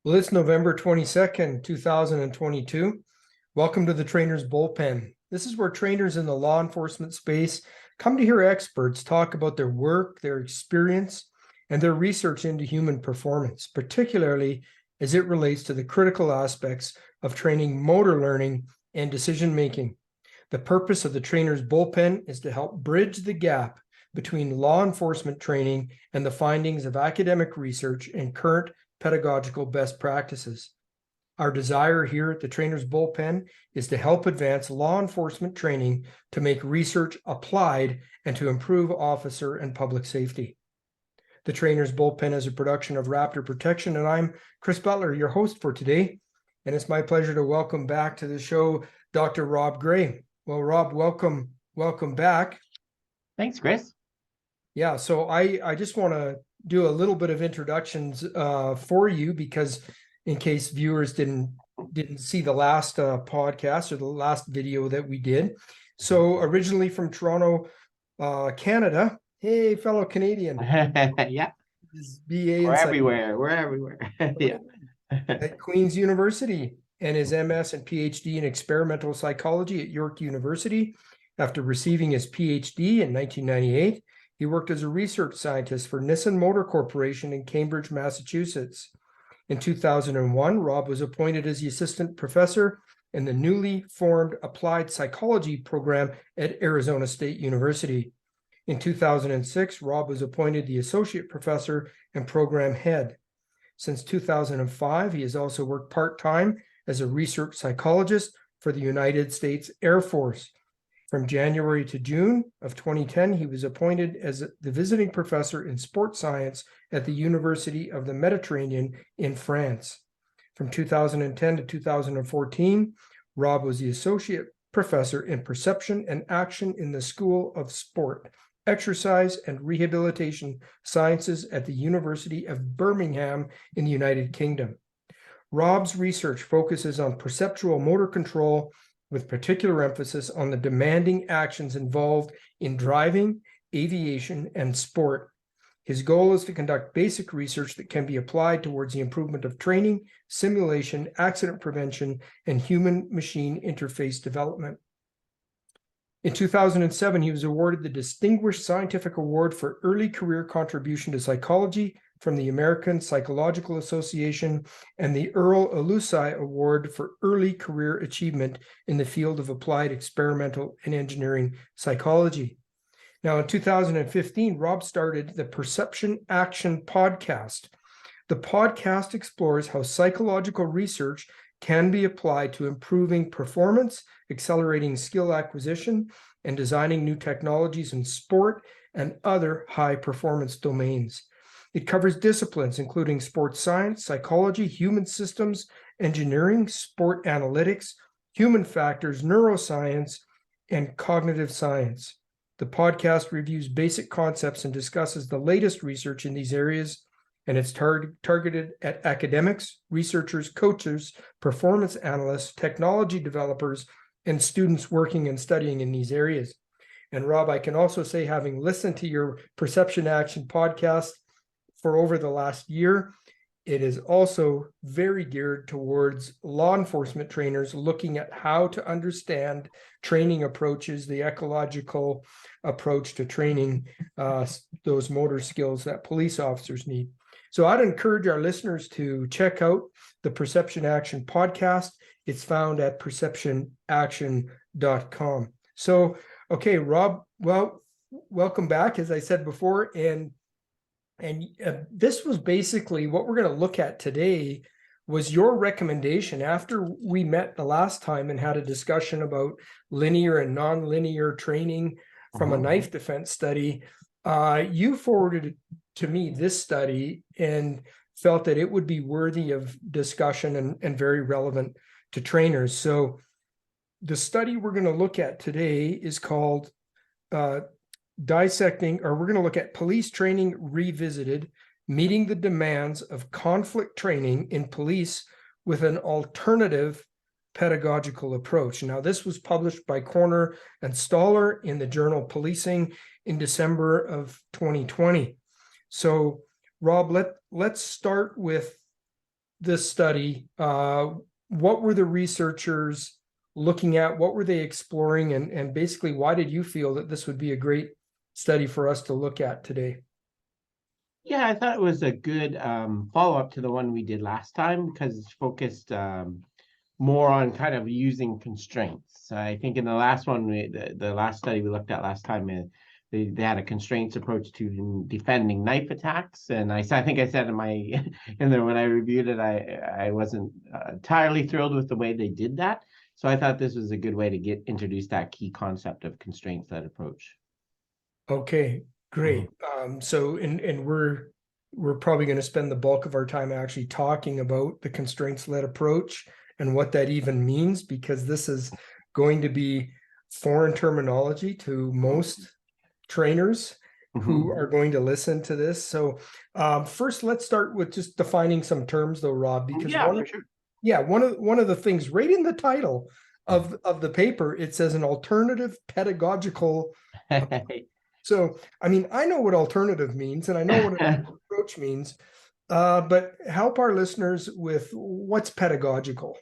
Well, it's November 22nd, 2022. Welcome to the Trainer's Bullpen. This is where trainers in the law enforcement space come to hear experts talk about their work, their experience, and their research into human performance, particularly as it relates to the critical aspects of training motor learning and decision-making. The purpose of the Trainer's Bullpen is to help bridge the gap between law enforcement training and the findings of academic research and current pedagogical best practices. Our desire here at the Trainer's Bullpen is to help advance law enforcement training to make research applied and to improve officer and public safety. The Trainer's Bullpen is a production of Raptor Protection, and I'm Chris Butler, your host for today. And it's my pleasure to welcome back to the show Dr. Rob Gray. Well, Rob, welcome back. Thanks, Chris. Yeah, so I just want to do a little bit of introductions for you, because in case viewers didn't see the last podcast or the last video that we did. So originally from Toronto, Canada. Hey, fellow Canadian. Yeah. His BA We're everywhere. Yeah. At Queen's University, and his MS and PhD in experimental psychology at York University. After receiving his PhD in 1998, he worked as a research scientist for Nissan Motor Corporation in Cambridge, Massachusetts. In 2001, Rob was appointed as the assistant professor in the newly formed applied psychology program at Arizona State University. In 2006, Rob was appointed the associate professor and program head. Since 2005, he has also worked part-time as a research psychologist for the United States Air Force. From January to June of 2010, he was appointed as the visiting professor in sports science at the University of the Mediterranean in France. From 2010 to 2014, Rob was the associate professor in perception and action in the School of Sport, Exercise and Rehabilitation Sciences at the University of Birmingham in the United Kingdom. Rob's research focuses on perceptual motor control, with particular emphasis on the demanding actions involved in driving, aviation, and sport. His goal is to conduct basic research that can be applied towards the improvement of training, simulation, accident prevention, and human-machine interface development. In 2007, he was awarded the Distinguished Scientific Award for Early Career Contribution to Psychology from the American Psychological Association and the Earl Alusai Award for Early Career Achievement in the field of applied experimental and engineering psychology. Now, in 2015, Rob started the Perception Action podcast. The podcast explores how psychological research can be applied to improving performance, accelerating skill acquisition, and designing new technologies in sport and other high-performance domains. It covers disciplines including sports science, psychology, human systems, engineering, sport analytics, human factors, neuroscience, and cognitive science. The podcast reviews basic concepts and discusses the latest research in these areas, and it's targeted at academics, researchers, coaches, performance analysts, technology developers, and students working and studying in these areas. And Rob, I can also say, having listened to your Perception Action podcast for over the last year, it is also very geared towards law enforcement trainers looking at how to understand training approaches, the ecological approach to training those motor skills that police officers need. So I'd encourage our listeners to check out the Perception Action podcast. It's found at perceptionaction.com. So, okay, Rob, well, welcome back, as I said before. And this was basically what we're going to look at today, was your recommendation after we met the last time and had a discussion about linear and nonlinear training from a knife defense study. You forwarded to me this study and felt that it would be worthy of discussion and very relevant to trainers. So the study we're going to look at today is called we're going to look at Police Training Revisited, Meeting the Demands of Conflict Training in Police with an Alternative Pedagogical Approach. Now, this was published by Corner and Stoller in the journal Policing in December of 2020. So, Rob, let's start with this study, what were the researchers looking at? What were they exploring? And basically, why did you feel that this would be a great study for us to look at today? Yeah, I thought it was a good follow-up to the one we did last time because it's focused more on kind of using constraints. I think in the last one, the last study we looked at last time, they had a constraints approach to defending knife attacks, and I think I said in my in there when I reviewed it, I wasn't entirely thrilled with the way they did that. So I thought this was a good way to get introduce that key concept of constraints-led approach. Okay, great. So and we're probably going to spend the bulk of our time actually talking about the constraints-led approach and what that even means, because this is going to be foreign terminology to most trainers who are going to listen to this. So first, let's start with just defining some terms though, Rob, because Yeah, for sure. one of the things right in the title of the paper, it says an alternative pedagogical. So, I mean, I know what alternative means and I know what an approach means, but help our listeners with what's pedagogical.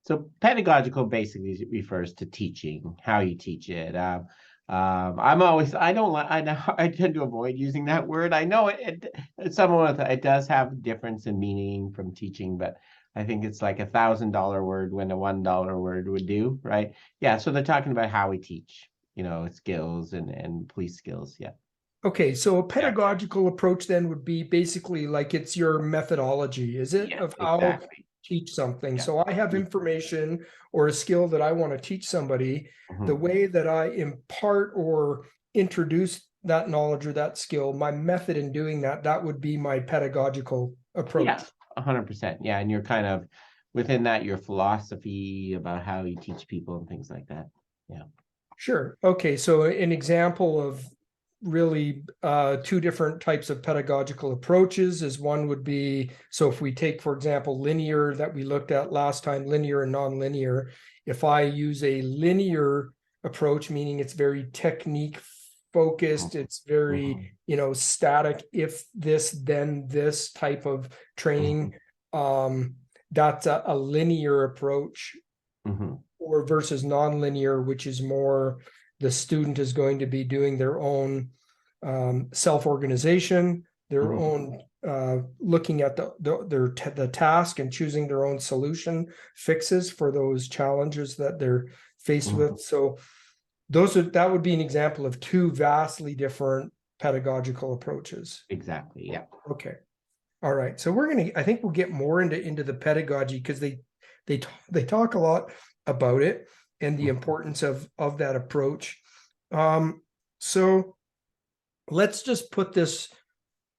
So pedagogical basically refers to teaching, how you teach it. I'm always, I don't like, I know I tend to avoid using that word. I know it does have a difference in meaning from teaching, but I think it's like $1,000 word when a $1 word would do, right? Yeah. So they're talking about how we teach, skills and police skills. Yeah. Okay, so a Yeah. pedagogical approach then would be basically like it's your methodology, is it, Yeah, of how to exactly. teach something? Yeah. So I have information or a skill that I want to teach somebody. The Mhm. way that I impart or introduce that knowledge or that skill, my method in doing that, that would be my pedagogical approach. Yeah, 100%. Yeah, and you're kind of within that your philosophy about how you teach people and things like that. Yeah. Sure. Okay. So an example of really two different types of pedagogical approaches is one would be, so if we take, for example, linear that we looked at last time, linear and nonlinear, if I use a linear approach, meaning it's very technique focused, it's Mhm. very, static, if this, then this type of training, Mhm. that's a linear approach Mhm. or versus nonlinear, which is more the student is going to be doing their own self-organization, their Mhm. own looking at the task and choosing their own solution fixes for those challenges that they're faced Mhm. with. So that would be an example of two vastly different pedagogical approaches. Exactly. Yeah. Okay. All right. So I think we'll get more into the pedagogy because they talk a lot about it and the Mhm. importance of that approach. So let's just put this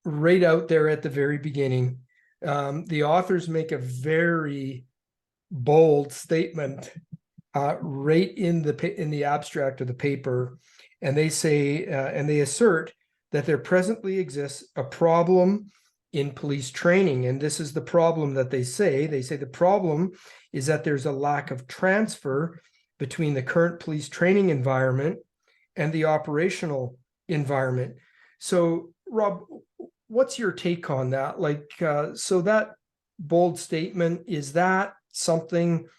right out there at the very beginning. The authors make a very bold statement right in the abstract of the paper, and they say and they assert that there presently exists a problem in police training, and this is the problem that they say. They say the problem is that there's a lack of transfer between the current police training environment and the operational environment. So, Rob, what's your take on that? Like, so that bold statement, is that something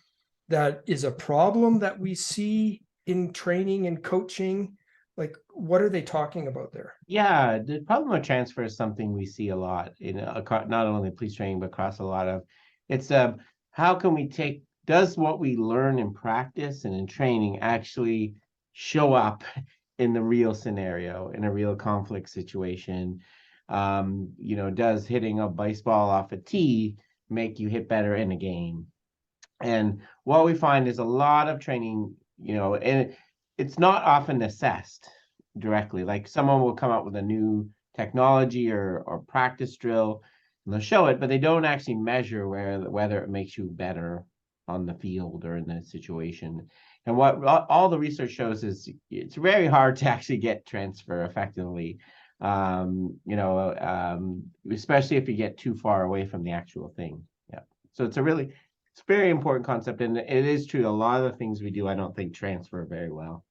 that is a problem that we see in training and coaching? Like, what are they talking about there? Yeah, the problem of transfer is something we see a lot in not only police training but across a lot of. It's how can we does what we learn in practice and in training actually show up in the real scenario in a real conflict situation? Does hitting a baseball off a tee make you hit better in a game? And what we find is a lot of training, and it's not often assessed directly. Like someone will come up with a new technology or practice drill, and they'll show it, but they don't actually measure whether it makes you better on the field or in the situation. And what all the research shows is it's very hard to actually get transfer effectively. Especially if you get too far away from the actual thing. Yeah. So it's a very important concept, and it is true. A lot of the things we do, I don't think transfer very well.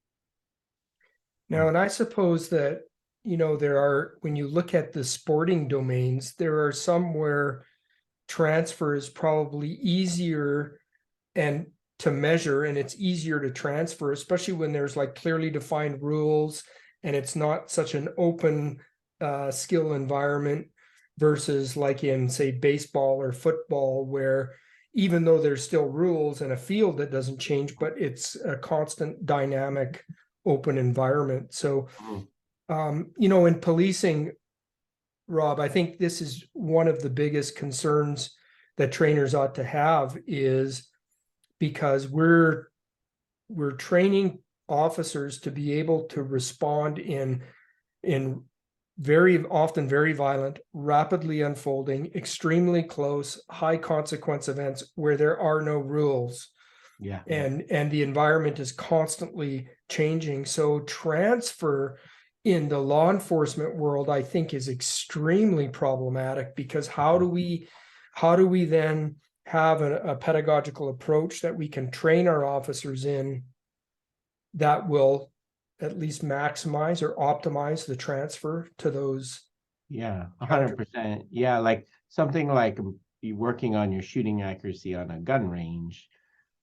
Now, and I suppose that, there are, when you look at the sporting domains, there are some where transfer is probably easier and to measure, and it's easier to transfer, especially when there's like clearly defined rules and it's not such an open skill environment versus like in say baseball or football, where even though there's still rules and a field that doesn't change, but it's a constant dynamic open environment. So in policing, Rob, I think this is one of the biggest concerns that trainers ought to have, is because we're training officers to be able to respond in very often very violent, rapidly unfolding, extremely close, high consequence events where there are no rules. Yeah. And the environment is constantly changing. So transfer in the law enforcement world, I think, is extremely problematic, because how do we then have a pedagogical approach that we can train our officers in that will at least maximize or optimize the transfer to those? Yeah, 100%. Yeah, like something like you working on your shooting accuracy on a gun range,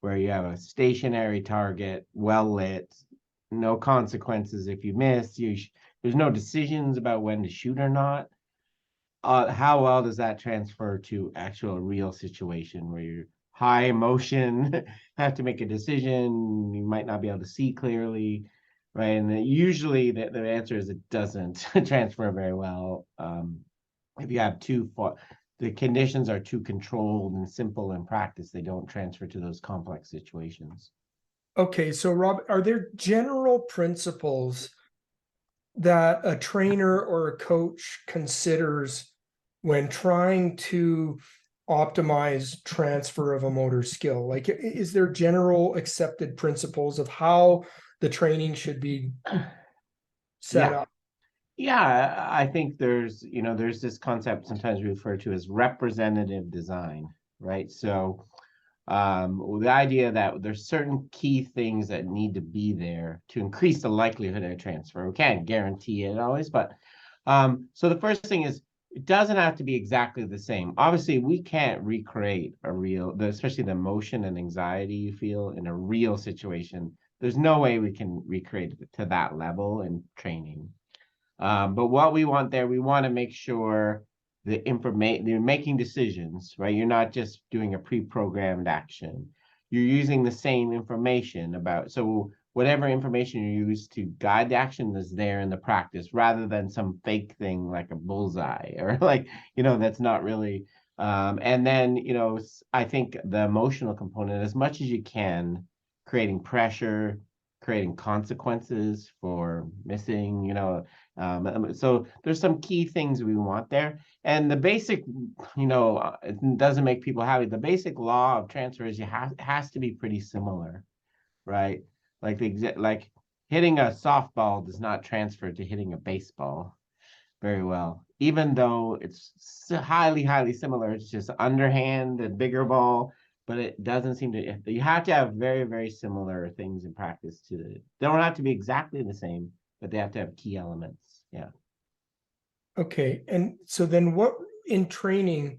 where you have a stationary target, well lit, no consequences if you miss. There's no decisions about when to shoot or not. How well does that transfer to actual real situation where you're high emotion, have to make a decision, you might not be able to see clearly, right? And usually the answer is it doesn't transfer very well. If you have the conditions are too controlled and simple in practice, they don't transfer to those complex situations. Okay, so Rob, are there general principles that a trainer or a coach considers when trying to optimize transfer of a motor skill? Like, is there general accepted principles of how the training should be set Yeah. up? Yeah, I think there's this concept sometimes we refer to as representative design, right? So the idea that there's certain key things that need to be there to increase the likelihood of transfer. We can't guarantee it always, but so the first thing is it doesn't have to be exactly the same. Obviously, we can't recreate especially the emotion and anxiety you feel in a real situation. There's no way we can recreate it to that level in training. But what we want there, we want to make sure the information you're making decisions, right? You're not just doing a pre-programmed action. You're using the same information so whatever information you use to guide the action is there in the practice, rather than some fake thing like a bullseye or like, that's not really. And then, I think the emotional component, as much as you can, creating pressure, creating consequences for missing, so there's some key things we want there. And the basic, it doesn't make people happy. The basic law of transfer is has to be pretty similar, right? Like hitting a softball does not transfer to hitting a baseball very well, even though it's highly, highly similar. It's just underhand and bigger ball, but it doesn't seem to. You have to have very, very similar things in practice they don't have to be exactly the same, but they have to have key elements. Yeah. Okay, and so then what in training,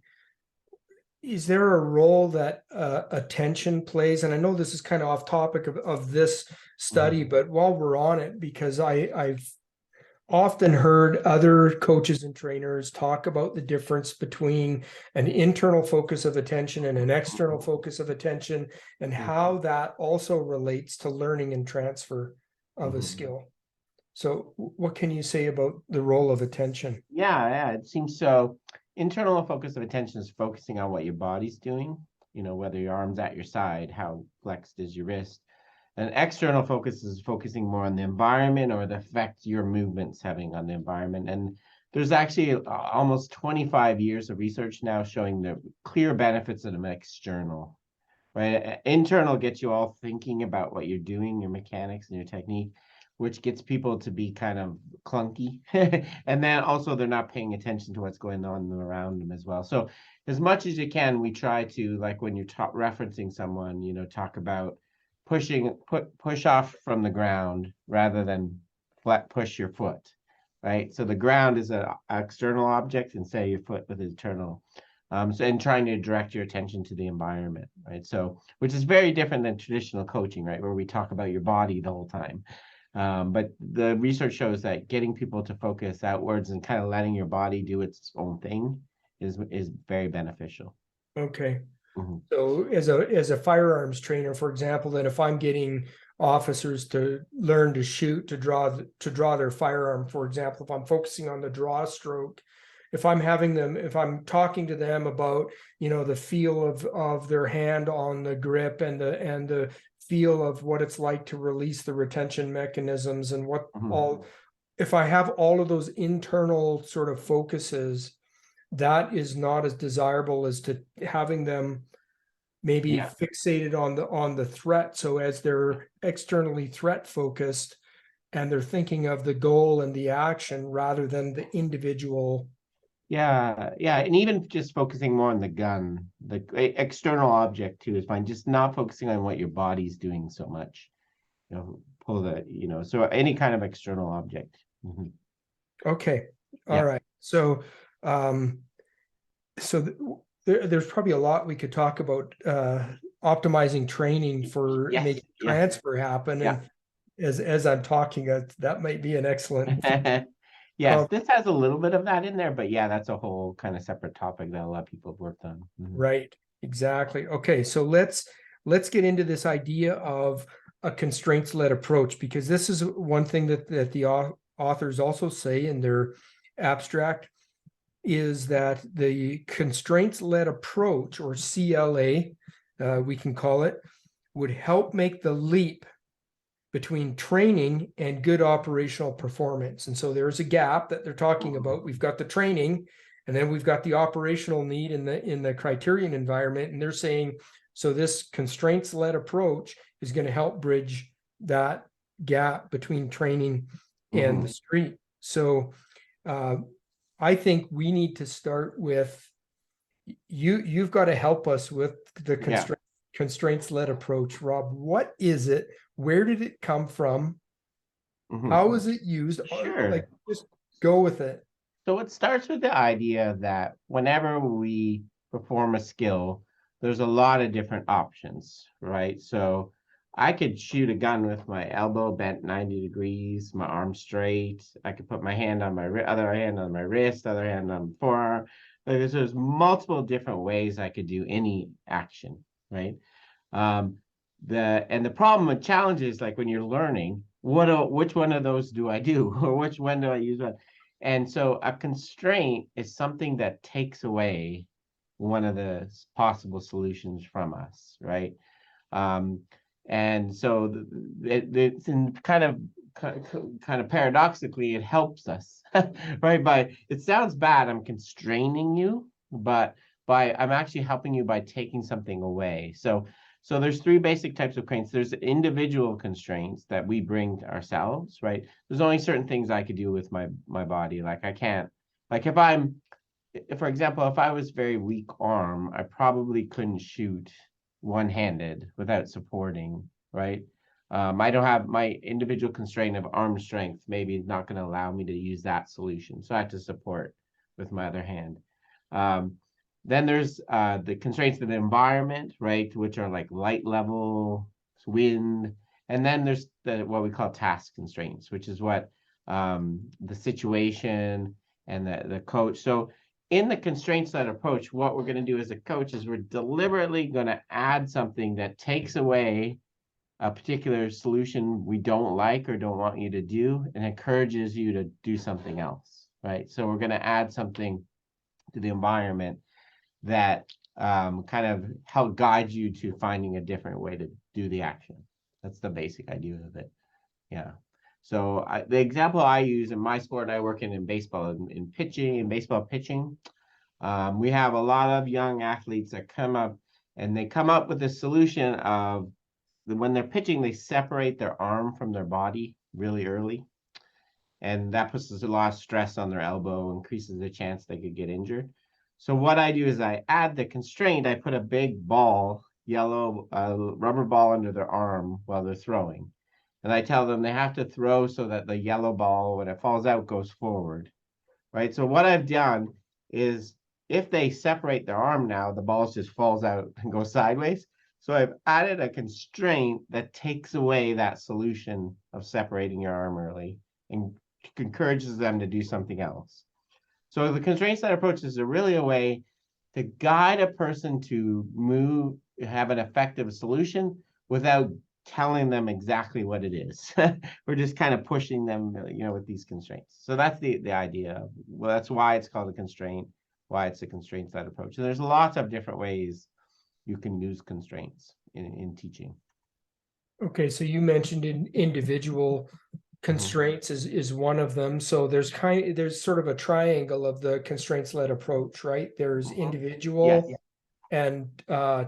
is there a role that attention plays? And I know this is kind of off topic of this study, but while we're on it, because I've often heard other coaches and trainers talk about the difference between an internal focus of attention and an external focus of attention, and how that also relates to learning and transfer of a skill. So what can you say about the role of attention? Yeah, it seems so. Internal focus of attention is focusing on what your body's doing, whether your arm's at your side, how flexed is your wrist. And external focus is focusing more on the environment or the effect your movement's having on the environment. And there's actually almost 25 years of research now showing the clear benefits of the external, right? Internal gets you all thinking about what you're doing, your mechanics and your technique, which gets people to be kind of clunky. And then also they're not paying attention to what's going on around them as well. So as much as you can, we try to, like when you're referencing someone, talk about push off from the ground rather than flat push your foot, right? So the ground is an external object and say your foot with internal. And trying to direct your attention to the environment, right? So, which is very different than traditional coaching, right? Where we talk about your body the whole time. But the research shows that getting people to focus outwards and kind of letting your body do its own thing is very beneficial. Okay. Mhm. So as a firearms trainer, for example, then if I'm getting officers to learn to shoot, to draw their firearm, for example, if I'm focusing on the draw stroke, if I'm talking to them about, the feel of their hand on the grip and the feel of what it's like to release the retention mechanisms and what Mhm. if I have all of those internal sort of focuses, that is not as desirable as to having them maybe Yeah. fixated on the threat. So as they're externally threat focused and they're thinking of the goal and the action rather than the individual. Yeah, yeah, and even just focusing more on the gun, the external object too is fine. Just not focusing on what your body's doing so much. Pull the, so any kind of external object. Mhm. Okay. All Yeah. right. So um there's probably a lot we could talk about optimizing training for Yes. making Yeah. transfer happen. Yeah. And as I'm talking, that might be an excellent Yes, this has a little bit of that in there, but yeah, that's a whole kind of separate topic that a lot of people have worked on. Mhm. Right, exactly. Okay, so let's get into this idea of a constraints-led approach, because this is one thing that the authors also say in their abstract, is that the constraints-led approach, or CLA, we can call it, would help make the leap between training and good operational performance. And so there's a gap that they're talking about. We've got the training, and then we've got the operational need in the criterion environment. And they're saying, so this constraints-led approach is going to help bridge that gap between training and the Mhm. street. So I think we need to start with you've got to help us with the Yeah. constraints-led approach. Rob, what is it? Where did it come from? Mhm. How is it used? Like, Sure. just go with it. So it starts with the idea that whenever we perform a skill, there's a lot of different options, right? So I could shoot a gun with my elbow bent 90 degrees, my arm straight. I could put my hand on my other hand on my wrist, other hand on the forearm. There's multiple different ways I could do any action, right? Um, the problem with challenges, like when you're learning, which one of those do I do, or which one do I use? And so a constraint is something that takes away one of the possible solutions from us, right? Um, and so it's in kind of paradoxically, it helps us, right? By it sounds bad, I'm constraining you, but I'm actually helping you by taking something away. So there's three basic types of constraints. There's individual constraints that we bring ourselves, right? There's only certain things I could do with my body. Like I can't, like if, for example, if I was very weak arm, I probably couldn't shoot one-handed without supporting, right? I don't have my individual constraint of arm strength, maybe not going to allow me to use that solution. So I have to support with my other hand. Um, then there's the constraints of the environment, right? Which are like light level, wind. And then there's what we call task constraints, which is what the situation and the coach. So in the constraints-led approach, what we're going to do as a coach is we're deliberately going to add something that takes away a particular solution we don't like or don't want you to do and encourages you to do something else, right? So we're going to add something to the environment that kind of help guide you to finding a different way to do the action. That's the basic idea of it. Yeah. So the example I use in my sport, I work in baseball, in pitching, in baseball pitching. We have a lot of young athletes that come up and they come up with a solution of when they're pitching, they separate their arm from their body really early. And that puts a lot of stress on their elbow, increases the chance they could get injured. So what I do is I add the constraint. I put a big ball, yellow rubber ball under their arm while they're throwing. And I tell them they have to throw so that the yellow ball, when it falls out, goes forward, right? So what I've done is if they separate their arm now, the ball just falls out and goes sideways. So I've added a constraint that takes away that solution of separating your arm early and encourages them to do something else. So the constraint-led approach is really a way to guide a person to move, have an effective solution without telling them exactly what it is. We're just kind of pushing them, with these constraints. So that's the idea. Well, that's why it's called a constraint, why it's a constraint-led approach. And there's lots of different ways you can use constraints in teaching. Okay, so you mentioned individual constraints is one of them. So there's sort of a triangle of the constraints-led approach, right? There's individual and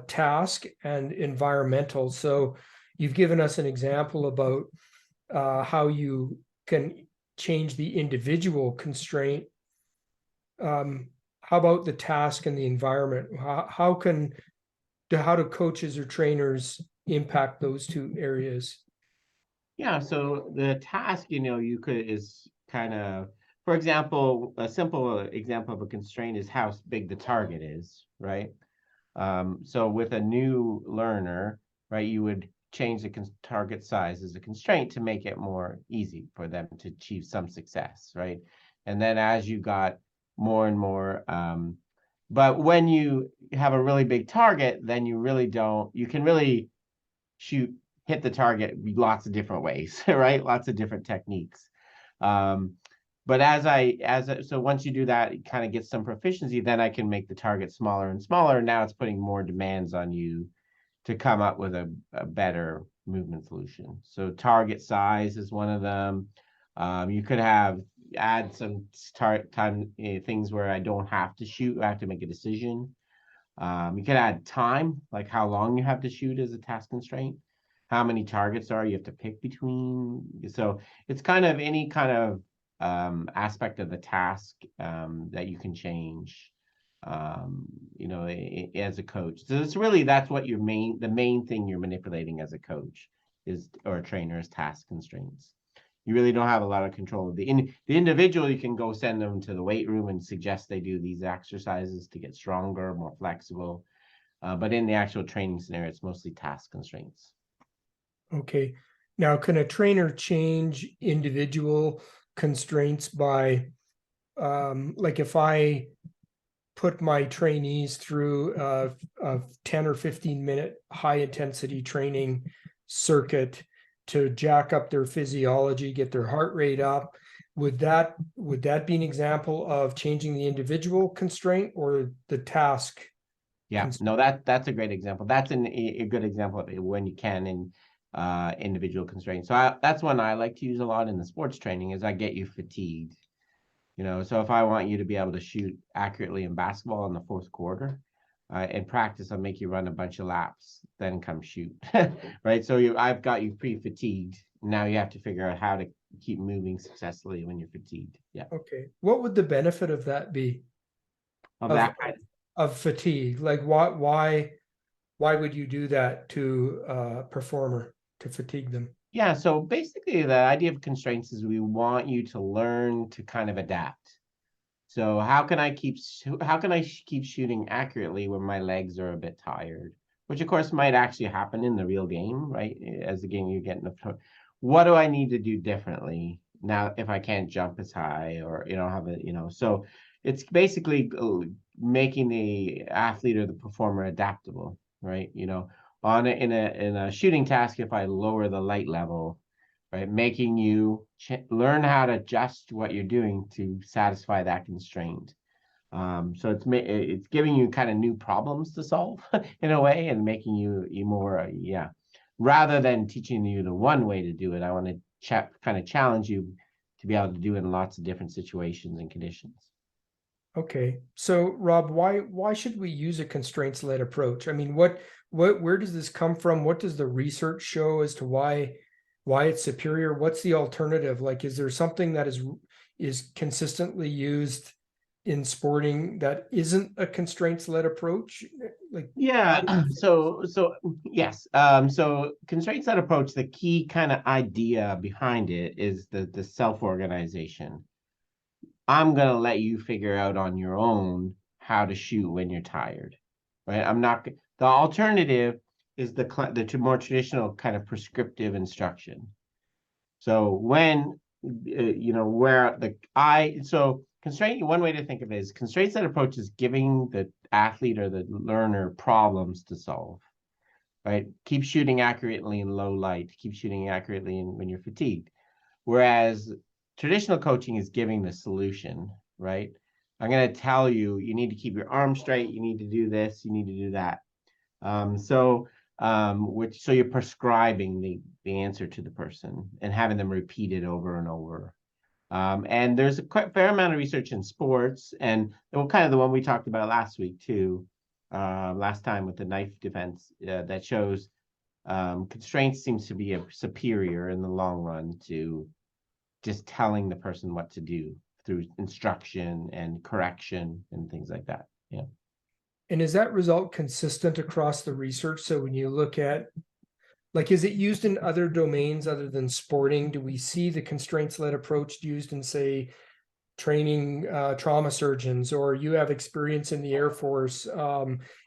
task and environmental. So you've given us an example about how you can change the individual constraint. How about the task and the environment? How do coaches or trainers impact those two areas? Yeah, so the task, is kind of, for example, a simple example of a constraint is how big the target is, right? So with a new learner, right, you would change the target size as a constraint to make it more easy for them to achieve some success, right? And then as you got more and more, but when you have a really big target, then you can really hit the target lots of different ways, right? Lots of different techniques. But so once you do that, it kind of gets some proficiency, then I can make the target smaller and smaller. Now it's putting more demands on you to come up with a better movement solution. So target size is one of them. You could add some time things where I don't have to shoot, I have to make a decision. You could add time, like how long you have to shoot as a task constraint. How many targets you have to pick between. So it's kind of any kind of aspect of the task that you can change, as a coach. So it's really, that's what the main thing you're manipulating as a coach or a trainer is task constraints. You really don't have a lot of control of the individual. You can go send them to the weight room and suggest they do these exercises to get stronger, more flexible. But in the actual training scenario, it's mostly task constraints. Okay. Now, can a trainer change individual constraints by, like if I put my trainees through a 10 or 15-minute high intensity training circuit to jack up their physiology, get their heart rate up, would that be an example of changing the individual constraint or the task? Yeah, no, that's a great example. That's a good example of when you can in individual constraints. So that's one I like to use a lot in the sports training, is I get you fatigued. So if I want you to be able to shoot accurately in basketball in the fourth quarter, in practice, I'll make you run a bunch of laps, then come shoot, right? So I've got you pre-fatigued. Now you have to figure out how to keep moving successfully when you're fatigued. Yeah. Okay. What would the benefit of that be? Of fatigue? Like why would you do that to a performer, to fatigue them? Yeah, so basically the idea of constraints is we want you to learn to kind of adapt. So how can I keep shooting accurately when my legs are a bit tired? Which of course might actually happen in the real game, right? As the game you're getting what do I need to do differently now if I can't jump as high or so it's basically making the athlete or the performer adaptable, right? In a shooting task, if I lower the light level, right, making you learn how to adjust what you're doing to satisfy that constraint. So it's giving you kind of new problems to solve in a way, and making you more, rather than teaching you the one way to do it. I want to kind of challenge you to be able to do it in lots of different situations and conditions. Okay. So Rob, why should we use a constraints-led approach? I mean, where does this come from? What does the research show as to why it's superior? What's the alternative? Like, is there something that is consistently used in sporting that isn't a constraints-led approach? Like, so yes. So constraints-led approach, the key kind of idea behind it is the self-organization. I'm going to let you figure out on your own how to shoot when you're tired, right? I'm not, the alternative is the more traditional kind of prescriptive instruction. So when, where so constraint, one way to think of it is constraints that approach is giving the athlete or the learner problems to solve, right? Keep shooting accurately in low light, keep shooting accurately when you're fatigued. Whereas traditional coaching is giving the solution, right? I'm going to tell you, you need to keep your arm straight, you need to do this, you need to do that. So you're prescribing the answer to the person and having them repeat it over and over. And there's a quite fair amount of research in sports, and kind of the one we talked about last week too, last time with the knife defense, that shows constraints seems to be a superior in the long run to just telling the person what to do through instruction and correction and things like that. Yeah. And is that result consistent across the research? So when you look at, like, is it used in other domains other than sporting? Do we see the constraints-led approach used in, say, training trauma surgeons, or you have experience in the Air Force?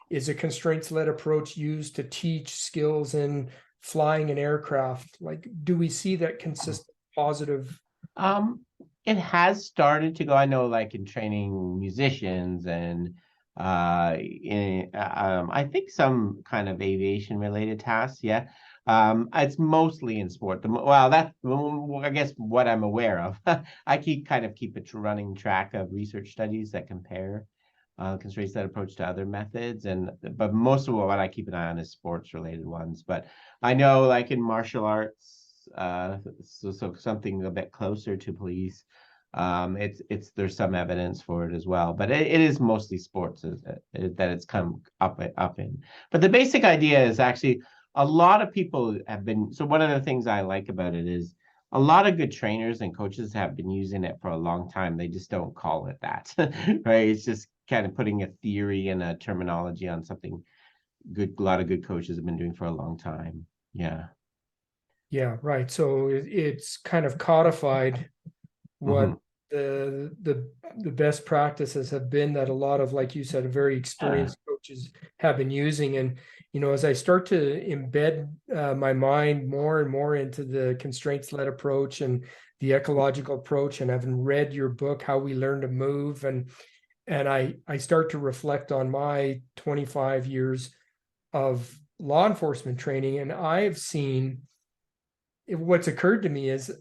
Is a constraints-led approach used to teach skills in flying an aircraft? Like, do we see that consistent positive? It has started to go. I know, like in training musicians and I think some kind of aviation related tasks. Yeah. It's mostly in sport. Well, that's, I guess, what I'm aware of. I keep a running track of research studies that compare constraints that approach to other methods, but most of what I keep an eye on is sports related ones. But I know, like in martial arts, so something a bit closer to police, there's some evidence for it as well, but it is mostly sports that it's come up in. But the basic idea is actually a lot of people have been. So one of the things I like about it is a lot of good trainers and coaches have been using it for a long time. They just don't call it that, right? It's just kind of putting a theory and a terminology on something good. A lot of good coaches have been doing for a long time. Yeah. Yeah, right. So it's kind of codified what Mm-hmm. the best practices have been that a lot of, like you said, very experienced coaches have been using. And as I start to embed my mind more and more into the constraints-led approach and the ecological approach, and having read your book, How We Learn to Move, and I start to reflect on my 25 years of law enforcement training, and I've seen, what's occurred to me is,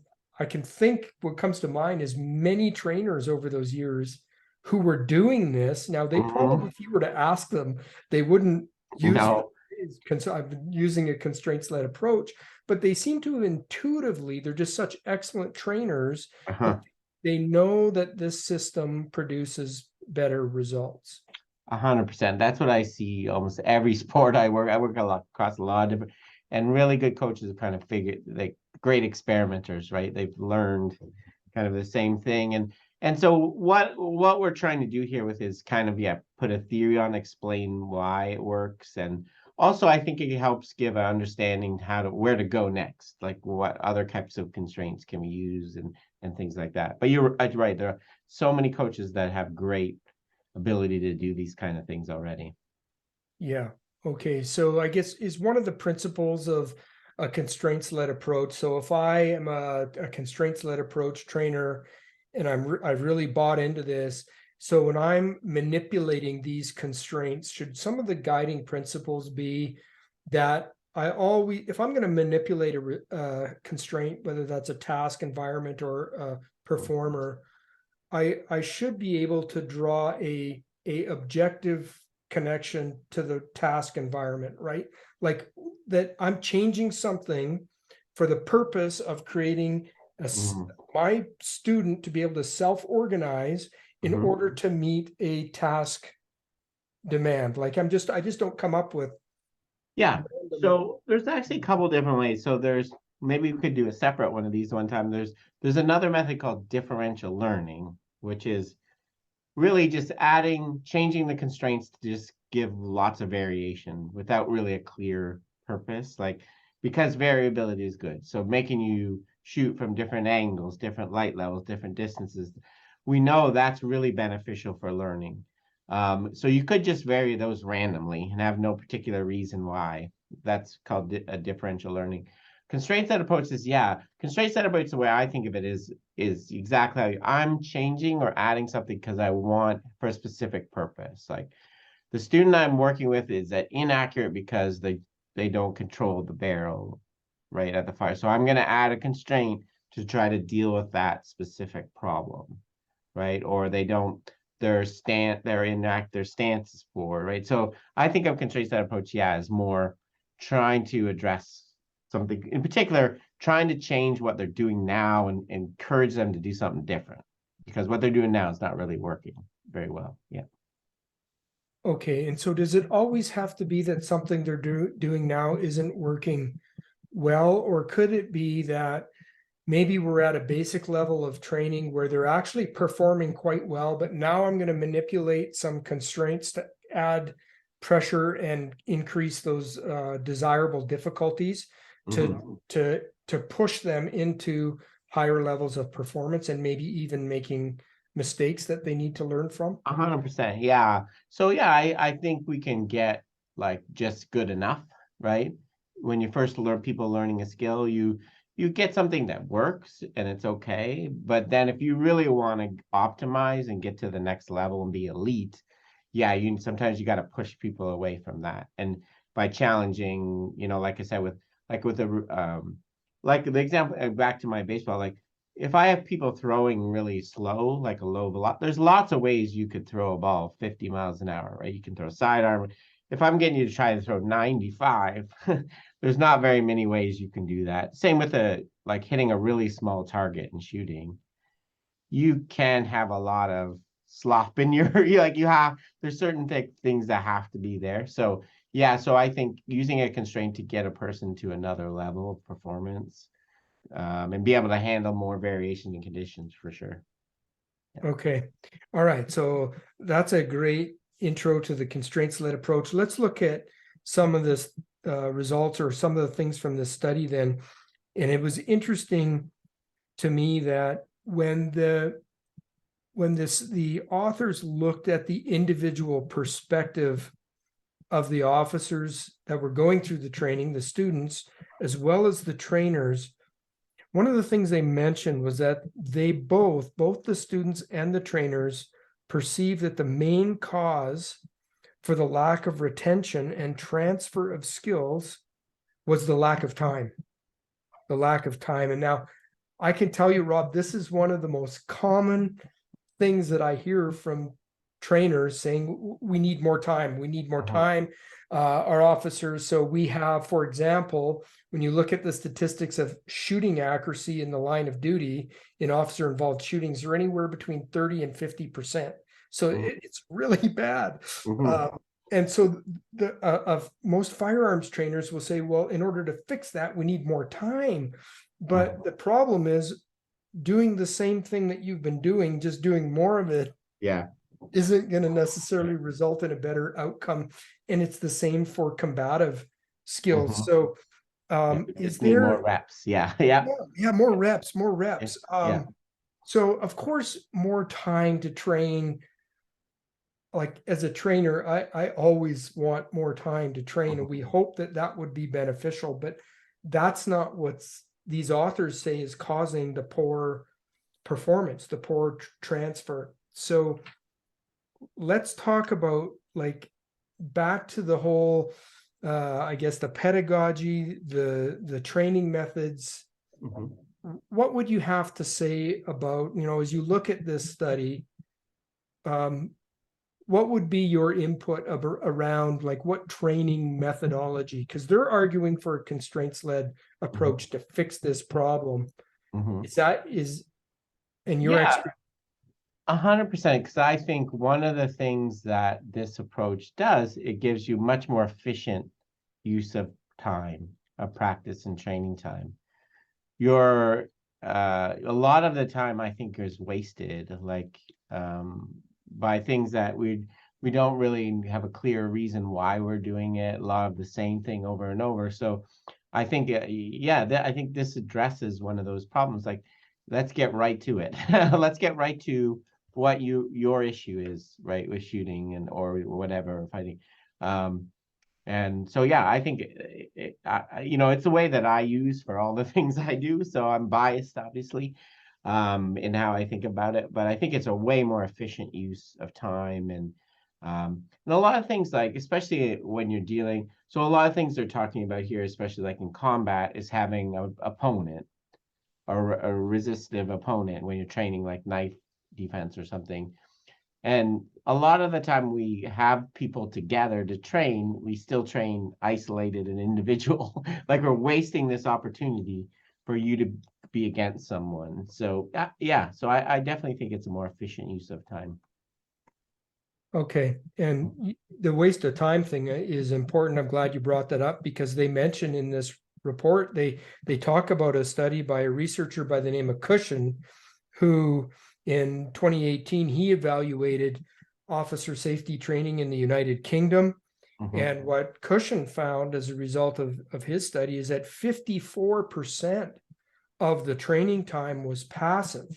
I can think what comes to mind is many trainers over those years who were doing this. Now, they probably, if you were to ask them, they wouldn't use No. I've been using a constraints-led approach, but they seem to intuitively, they're just such excellent trainers Uh-huh. that they know that this system produces better results. 100%. That's what I see almost every sport I work. I work a lot across a lot of different, and really good coaches have kind of figured, like great experimenters, right? They've learned kind of the same thing. And so what we're trying to do here with is kind of, yeah, put a theory on, explain why it works. And also I think it helps give an understanding where to go next, like what other types of constraints can we use and things like that. But you're right. There are so many coaches that have great ability to do these kind of things already. Yeah. Okay. So I guess is one of the principles of a constraints-led approach. So if I am a constraints-led approach trainer and I've really bought into this, so when I'm manipulating these constraints, should some of the guiding principles be that if I'm going to manipulate a constraint, whether that's a task, environment, or a performer, I should be able to draw a objective connection to the task environment, right? Like that I'm changing something for the purpose of creating my student to be able to self-organize in order to meet a task demand. Like I just don't come up with. Yeah. So there's actually a couple different ways. So maybe we could do a separate one of these one time. There's another method called differential learning, which is really just changing the constraints to just give lots of variation without really a clear purpose. Like, because variability is good. So making you shoot from different angles, different light levels, different distances. We know that's really beneficial for learning. So you could just vary those randomly and have no particular reason why. That's called a differential learning. Constraint set approach is, yeah, constraint set approach, the way I think of it is exactly how I'm changing or adding something because I want for a specific purpose. Like the student I'm working with is inaccurate because they don't control the barrel right at the fire. So I'm going to add a constraint to try to deal with that specific problem, right? Or they don't their stance is forward, right? So I think of constraint set approach, yeah, as more trying to address something in particular, trying to change what they're doing now and encourage them to do something different because what they're doing now is not really working very well. Yeah. Okay, and so does it always have to be that something they're doing now isn't working well, or could it be that maybe we're at a basic level of training where they're actually performing quite well, but now I'm going to manipulate some constraints to add pressure and increase those desirable difficulties to push them into higher levels of performance and maybe even making mistakes that they need to learn from? 100%. Yeah. So yeah, I think we can get like just good enough, right? When you first learn people learning a skill, you get something that works and it's okay. But then if you really want to optimize and get to the next level and be elite, yeah, you sometimes you got to push people away from that. And by challenging, like I said, with like the example back to my baseball, like if I have people throwing really slow, like a low velocity, there's lots of ways you could throw a ball 50 miles an hour, right? You can throw sidearm. If I'm getting you to try to throw 95, there's not very many ways you can do that. Same with like hitting a really small target and shooting. You can have a lot of slop in your there's certain things that have to be there. So yeah, so I think using a constraint to get a person to another level of performance and be able to handle more variations in conditions for sure. Okay. All right. So that's a great intro to the constraints-led approach. Let's look at some of this results or some of the things from this study then. And it was interesting to me that when the authors looked at the individual perspective of the officers that were going through the training, the students, as well as the trainers, one of the things they mentioned was that they both the students and the trainers, perceive that the main cause for the lack of retention and transfer of skills was the lack of time. The lack of time. And now I can tell you, Rob, this is one of the most common things that I hear from trainers saying, we need more time. We need more time. Our officers. So we have, for example, when you look at the statistics of shooting accuracy in the line of duty in officer involved shootings, are anywhere between 30 and 50%. So it's really bad. And so the of most firearms trainers will say, well, in order to fix that, we need more time. But the problem is doing the same thing that you've been doing, just doing more of it, isn't going to necessarily result in a better outcome. And it's the same for combative skills. So is need there more reps? Yeah. more reps. Yeah. So of course, more time to train. Like as a trainer, I always want more time to train, and we hope that that would be beneficial, but that's not what's these authors say is causing the poor performance, the poor transfer. So let's talk about like back to the whole I guess the pedagogy, the training methods. What would you have to say about, as you look at this study, what would be your input around like what training methodology? Because they're arguing for a constraints-led approach to fix this problem. And your expert 100%, because I think one of the things that this approach does, it gives you much more efficient use of time, of practice and training time. Your a lot of the time I think is wasted, like by things that we don't really have a clear reason why we're doing it. A lot of the same thing over and over. So I think I think this addresses one of those problems. Like, let's get right to it. Let's get right to what your issue is, right, with shooting and or whatever, fighting. And so, yeah, I think, it's the way that I use for all the things I do. So I'm biased, obviously, in how I think about it. But I think it's a way more efficient use of time. And a lot of things, like, especially when you're dealing, so a lot of things they're talking about here, especially like in combat, is having an opponent or a resistive opponent when you're training like knife defense or something. And a lot of the time we have people together to train, we still train isolated and individual. Like we're wasting this opportunity for you to be against someone. So yeah, so I definitely think it's a more efficient use of time. Okay, and the waste of time thing is important. I'm glad you brought that up because they mention in this report, they talk about a study by a researcher by the name of Cushion, who in 2018, he evaluated officer safety training in the United Kingdom. And what Cushion found as a result of his study is that 54% of the training time was passive.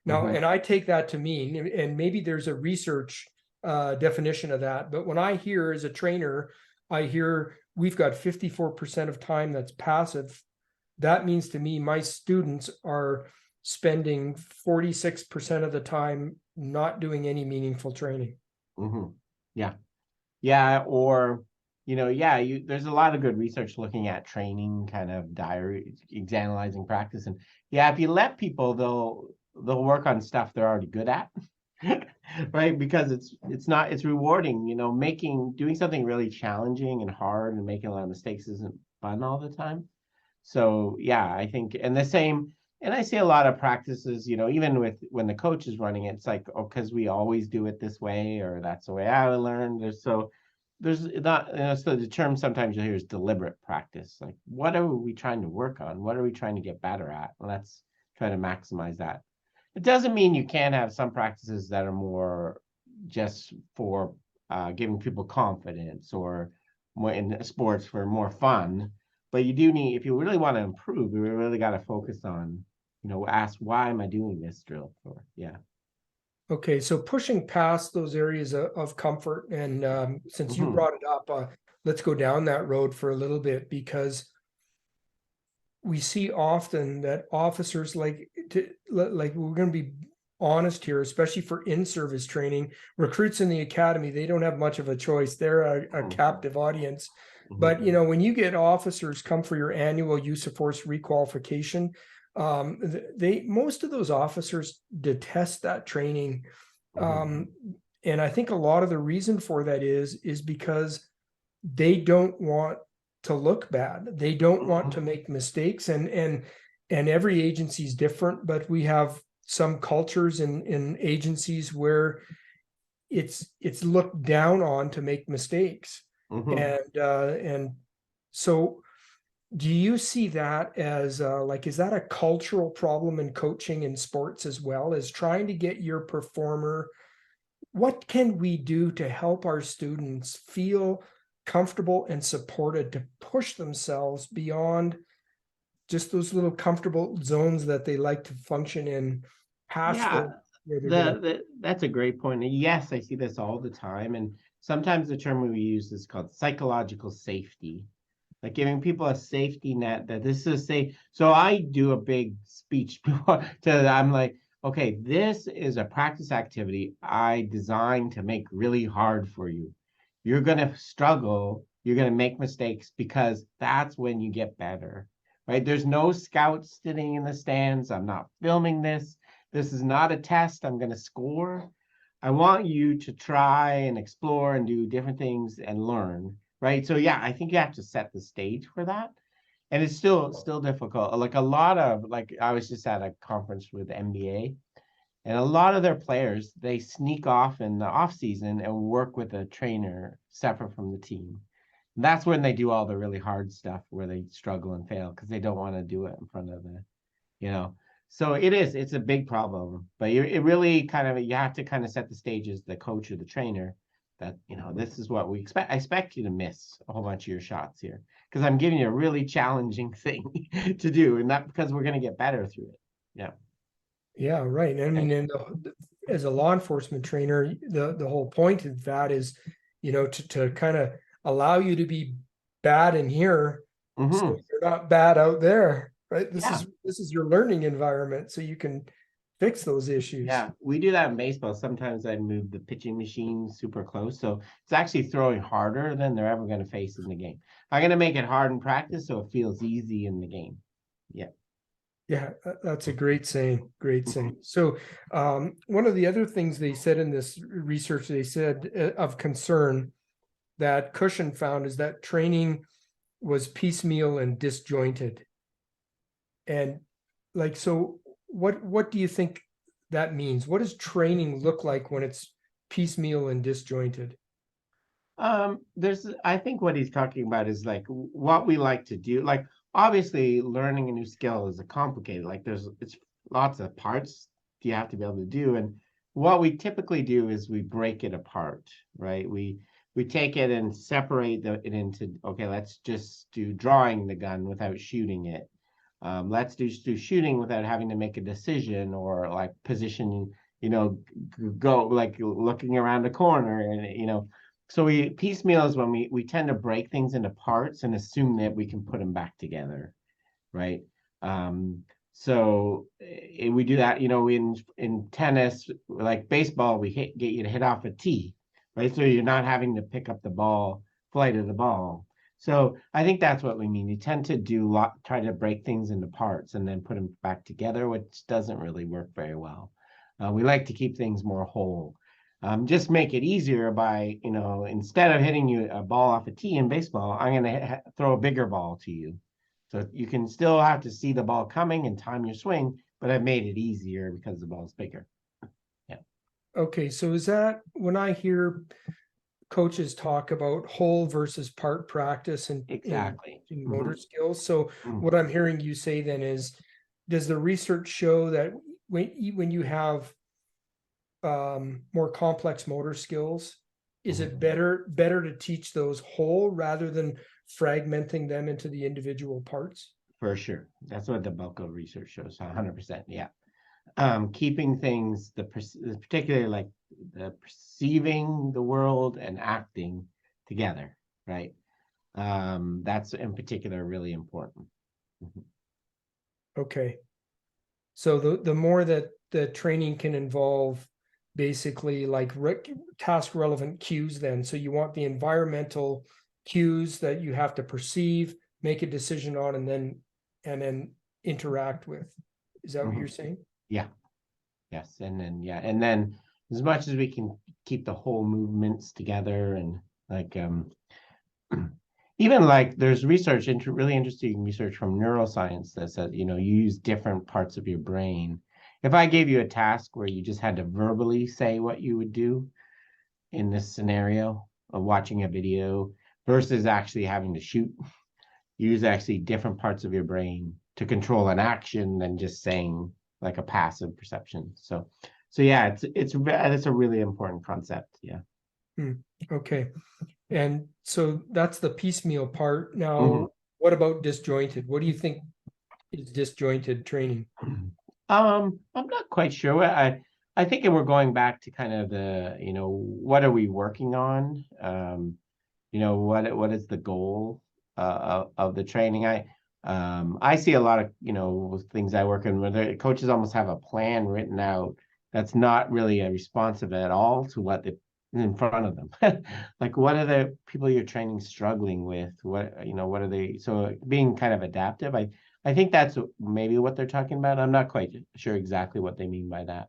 Now, and I take that to mean, and maybe there's a research definition of that, but when I hear as a trainer, I hear we've got 54% of time that's passive. That means to me, my students are spending 46% of the time not doing any meaningful training. Yeah. Yeah, or there's a lot of good research looking at training, kind of diary, analyzing practice, and yeah, if you let people, they'll work on stuff they're already good at, right? Because it's rewarding, doing something really challenging and hard and making a lot of mistakes isn't fun all the time. So yeah, I think, and the same, and I see a lot of practices, even with when the coach is running it, it's like, oh, because we always do it this way, or that's the way I learned. There's not, so the term sometimes you'll hear is deliberate practice. Like, what are we trying to work on? What are we trying to get better at? Let's try to maximize that. It doesn't mean you can't have some practices that are more just for giving people confidence, or more in sports for more fun. But you do need, if you really want to improve, you really got to focus on, ask, why am I doing this drill for? Yeah. Okay, so pushing past those areas of comfort, and since you brought it up, let's go down that road for a little bit, because we see often that officers like we're going to be honest here, especially for in-service training, recruits in the academy, they don't have much of a choice. They're a captive audience. But when you get officers come for your annual use of force requalification, most of those officers detest that training. And I think a lot of the reason for that is because they don't want to look bad. They don't want to make mistakes, and every agency is different, but we have some cultures in agencies where it's looked down on to make mistakes. And so do you see that as is that a cultural problem in coaching in sports as well, as trying to get your performer? What can we do to help our students feel comfortable and supported to push themselves beyond just those little comfortable zones that they like to function in, past Yeah, that's a great point. And yes, I see this all the time. And sometimes the term we use is called psychological safety, like giving people a safety net that this is safe. So I do a big speech I'm like, okay, this is a practice activity I designed to make really hard for you. You're going to struggle. You're going to make mistakes, because that's when you get better, right? There's no scouts sitting in the stands. I'm not filming this. This is not a test I'm going to score. I want you to try and explore and do different things and learn, right? So yeah, I think you have to set the stage for that. And it's still difficult. Like a lot of, like, I was just at a conference with NBA, and a lot of their players, they sneak off in the off season and work with a trainer separate from the team. And that's when they do all the really hard stuff where they struggle and fail, because they don't want to do it in front of the, you know. So it's a big problem, but it really kind of, you have to kind of set the stage as the coach or the trainer that, this is what we expect. I expect you to miss a whole bunch of your shots here, because I'm giving you a really challenging thing to do, and not because we're going to get better through it. Yeah. Yeah, right. I mean, as a law enforcement trainer, the whole point of that is, to kind of allow you to be bad in here, so Mhm. you're not bad out there, right? This Yeah. is your learning environment, so you can fix those issues. Yeah, we do that in baseball. Sometimes I move the pitching machine super close, so it's actually throwing harder than they're ever going to face in the game. I'm going to make it hard in practice so it feels easy in the game. Yeah. Yeah, that's a great saying. Great saying. So, one of the other things they said in this research, they said of concern that Cushion found is that training was piecemeal and disjointed. And like, so what do you think that means? What does training look like when it's piecemeal and disjointed? I think what he's talking about is like what we like to do. Like, obviously, learning a new skill is a complicated, like, it's lots of parts you have to be able to do. And what we typically do is we break it apart, right? We take it and separate it into, okay, let's just do drawing the gun without shooting it. Let's do shooting without having to make a decision, or like position, go like looking around a corner, and so we piecemeal is when we tend to break things into parts and assume that we can put them back together, right? So we do that, in tennis, like baseball, get you to hit off a tee, right? So you're not having to pick up the ball, flight of the ball. So I think that's what we mean. You tend to try to break things into parts and then put them back together, which doesn't really work very well. We like to keep things more whole. Just make it easier by, instead of hitting you a ball off a tee in baseball, I'm going to throw a bigger ball to you. So you can still have to see the ball coming and time your swing, but I've made it easier because the ball's bigger. Yeah. Okay, so is that when I hear coaches talk about whole versus part practice and Exactly. in motor skills? So Mhm. what I'm hearing you say then is, does the research show that when you have more complex motor skills, is it better to teach those whole rather than fragmenting them into the individual parts? For sure. That's what the bulk of research shows. 100%. Yeah. Keeping things, particularly like the perceiving the world and acting together, right? That's in particular really important. Mhm. Okay. So the more that the training can involve basically like task relevant cues then. So you want the environmental cues that you have to perceive, make a decision on, and then interact with. Is that what you're Mhm. saying? Yeah. Yes. And then as much as we can keep the whole movements together, and like, even like there's really interesting research from neuroscience that says, you use different parts of your brain. If I gave you a task where you just had to verbally say what you would do in this scenario of watching a video versus actually having to shoot, use actually different parts of your brain to control an action than just saying like a passive perception. So yeah, it's a really important concept. Yeah. Okay. And so that's the piecemeal part. Mhm. Now, what about disjointed? What do you think is disjointed training? I'm not quite sure. I think we're going back to kind of what are we working on? What is the goal of the training? I see a lot of, things I work in where the coaches almost have a plan written out that's not really responsive at all to what is in front of them. Like, what are the people you're training struggling with? What are they? So being kind of adaptive, I think that's maybe what they're talking about. I'm not quite sure exactly what they mean by that.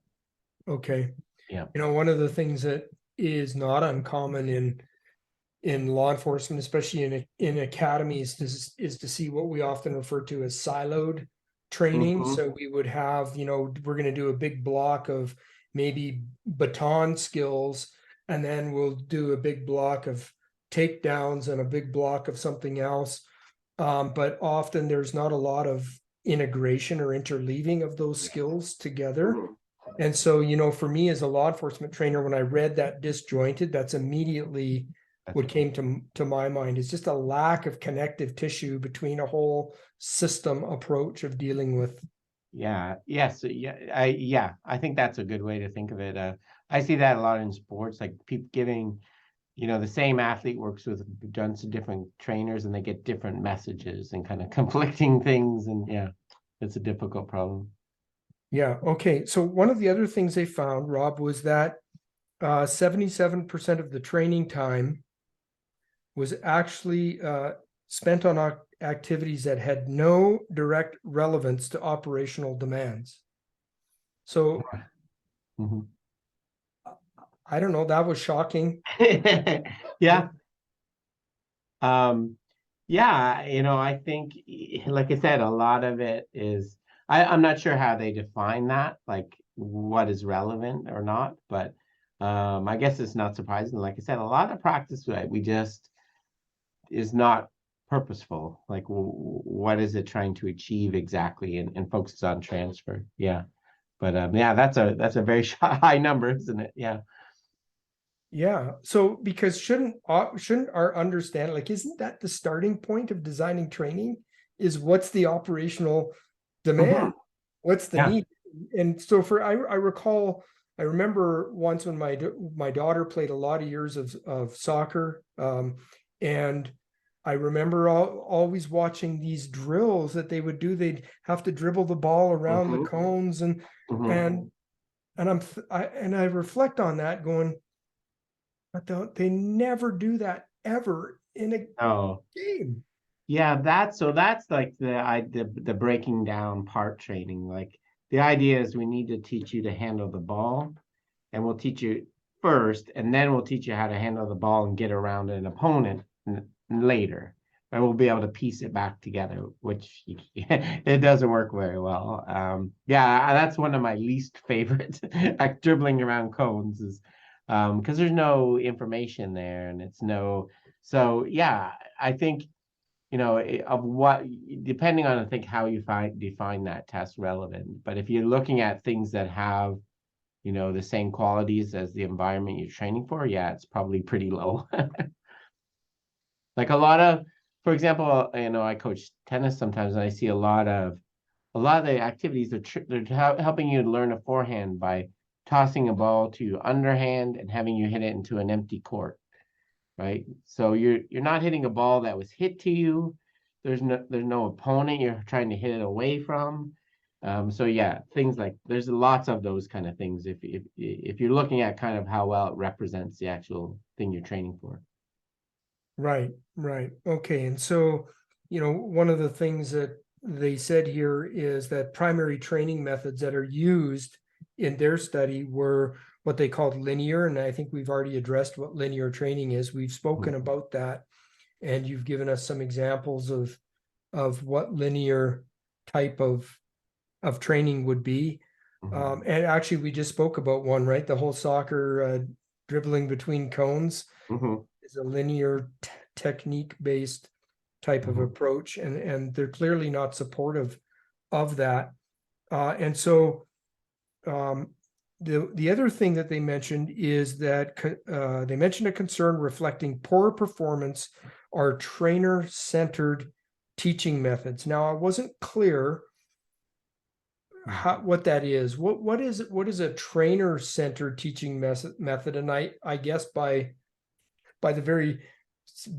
Okay. Yeah. One of the things that is not uncommon in law enforcement, especially in academies, is to see what we often refer to as siloed training. Hmm. So we would have, we're going to do a big block of maybe baton skills, and then we'll do a big block of takedowns and a big block of something else. But often there's not a lot of integration or interleaving of those skills together. And so, for me as a law enforcement trainer, when I read that disjointed, that's immediately what came to my mind is just a lack of connective tissue between a whole system approach of dealing with Yeah, yes, I think that's a good way to think of it. I see that a lot in sports, like people giving, the same athlete works with done some different trainers and they get different messages and kind of conflicting things. And yeah, it's a difficult problem. Yeah. Okay. So one of the other things they found, Rob, was that 77% of the training time was actually spent on activities that had no direct relevance to operational demands. So Mhm. I don't know, that was shocking. Yeah. Um, yeah, I think, like I said, a lot of it is, I'm not sure how they define that, like what is relevant or not, but I guess it's not surprising. Like I said, a lot of practice we just is not purposeful. Like, what is it trying to achieve exactly, and focuses on transfer. Yeah, but yeah, that's a very high number, isn't it? Yeah. Yeah. So because shouldn't our understand, like, isn't that the starting point of designing training? Is what's the operational Mhm. demand? What's the Yeah. need? And so I remember once when my daughter played a lot of years of soccer, and I remember always watching these drills that they would do. They'd have to dribble the ball around the Mhm. cones, Mhm. and I reflect on that, going, but they never do that ever in a Oh. game. Yeah, that's like the breaking down part training. Like the idea is we need to teach you to handle the ball, and we'll teach you first, and then we'll teach you how to handle the ball and get around an opponent later. And we'll be able to piece it back together, which it doesn't work very well. Yeah, that's one of my least favorite, like dribbling around cones is because there's no information there, and it's no. So yeah, I think of what, depending on, I think, how you define that test relevant. But if you're looking at things that have, the same qualities as the environment you're training for, yeah, it's probably pretty low. Like for example, I coach tennis sometimes, and I see a lot of the activities they're helping you learn a forehand by tossing a ball to your underhand and having you hit it into an empty court, right? So you're not hitting a ball that was hit to you. There's no opponent you're trying to hit it away from. So yeah, things like there's lots of those kind of things if you're looking at kind of how well it represents the actual thing you're training for. Right, right. Okay. And so, one of the things that they said here is that primary training methods that are used in their study were what they called linear. And I think we've already addressed what linear training is. We've spoken about that, and you've given us some examples of what linear type of training would be. Mhm. And actually, we just spoke about one, right? The whole soccer dribbling between cones Mhm. is a linear technique based type of Mhm. approach, and they're clearly not supportive of that. And so the other thing that they mentioned is that they mentioned a concern reflecting poor performance are trainer centered teaching methods. Now, I wasn't clear what that is. What is a trainer centered teaching method? And I guess by the very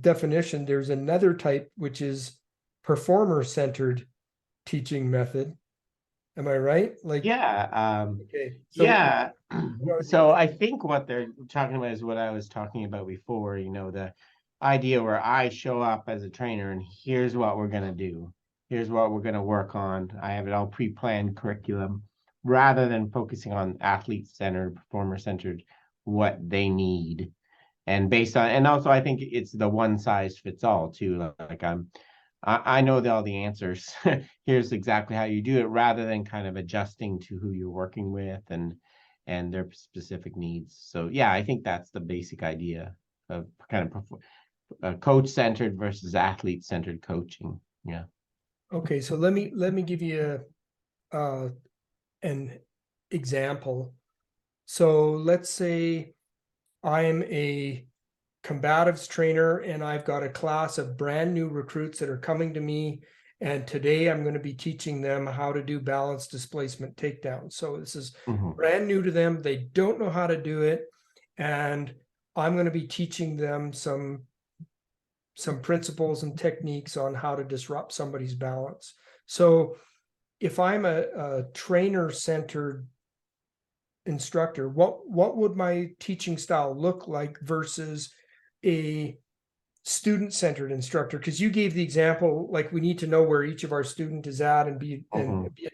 definition, there's another type which is performer centered teaching method. Am I right? Like, Yeah. okay, so Yeah. you So I think what they're talking about is what I was talking about before, the idea where I show up as a trainer and here's what we're going to do. Here's what we're going to work on. I have it all pre-planned curriculum rather than focusing on athlete-centered, performer-centered, what they need. And based on, and also I think it's the one size fits all too. Like I know all the answers. Here's exactly how you do it, rather than kind of adjusting to who you're working with and their specific needs. So yeah, I think that's the basic idea of kind of coach centered versus athlete centered coaching. Yeah. okay, so let me give you an example. So let's say I'm a combatives trainer and I've got a class of brand new recruits that are coming to me And today I'm going to be teaching them how to do balance displacement takedown. So this is Mhm. brand new to them. They don't know how to do it. And I'm going to be teaching them some principles and techniques on how to disrupt somebody's balance. So if I'm a trainer-centered instructor, what would my teaching style look like versus a student-centered instructor? Because you gave the example, like we need to know where each of our student is at and be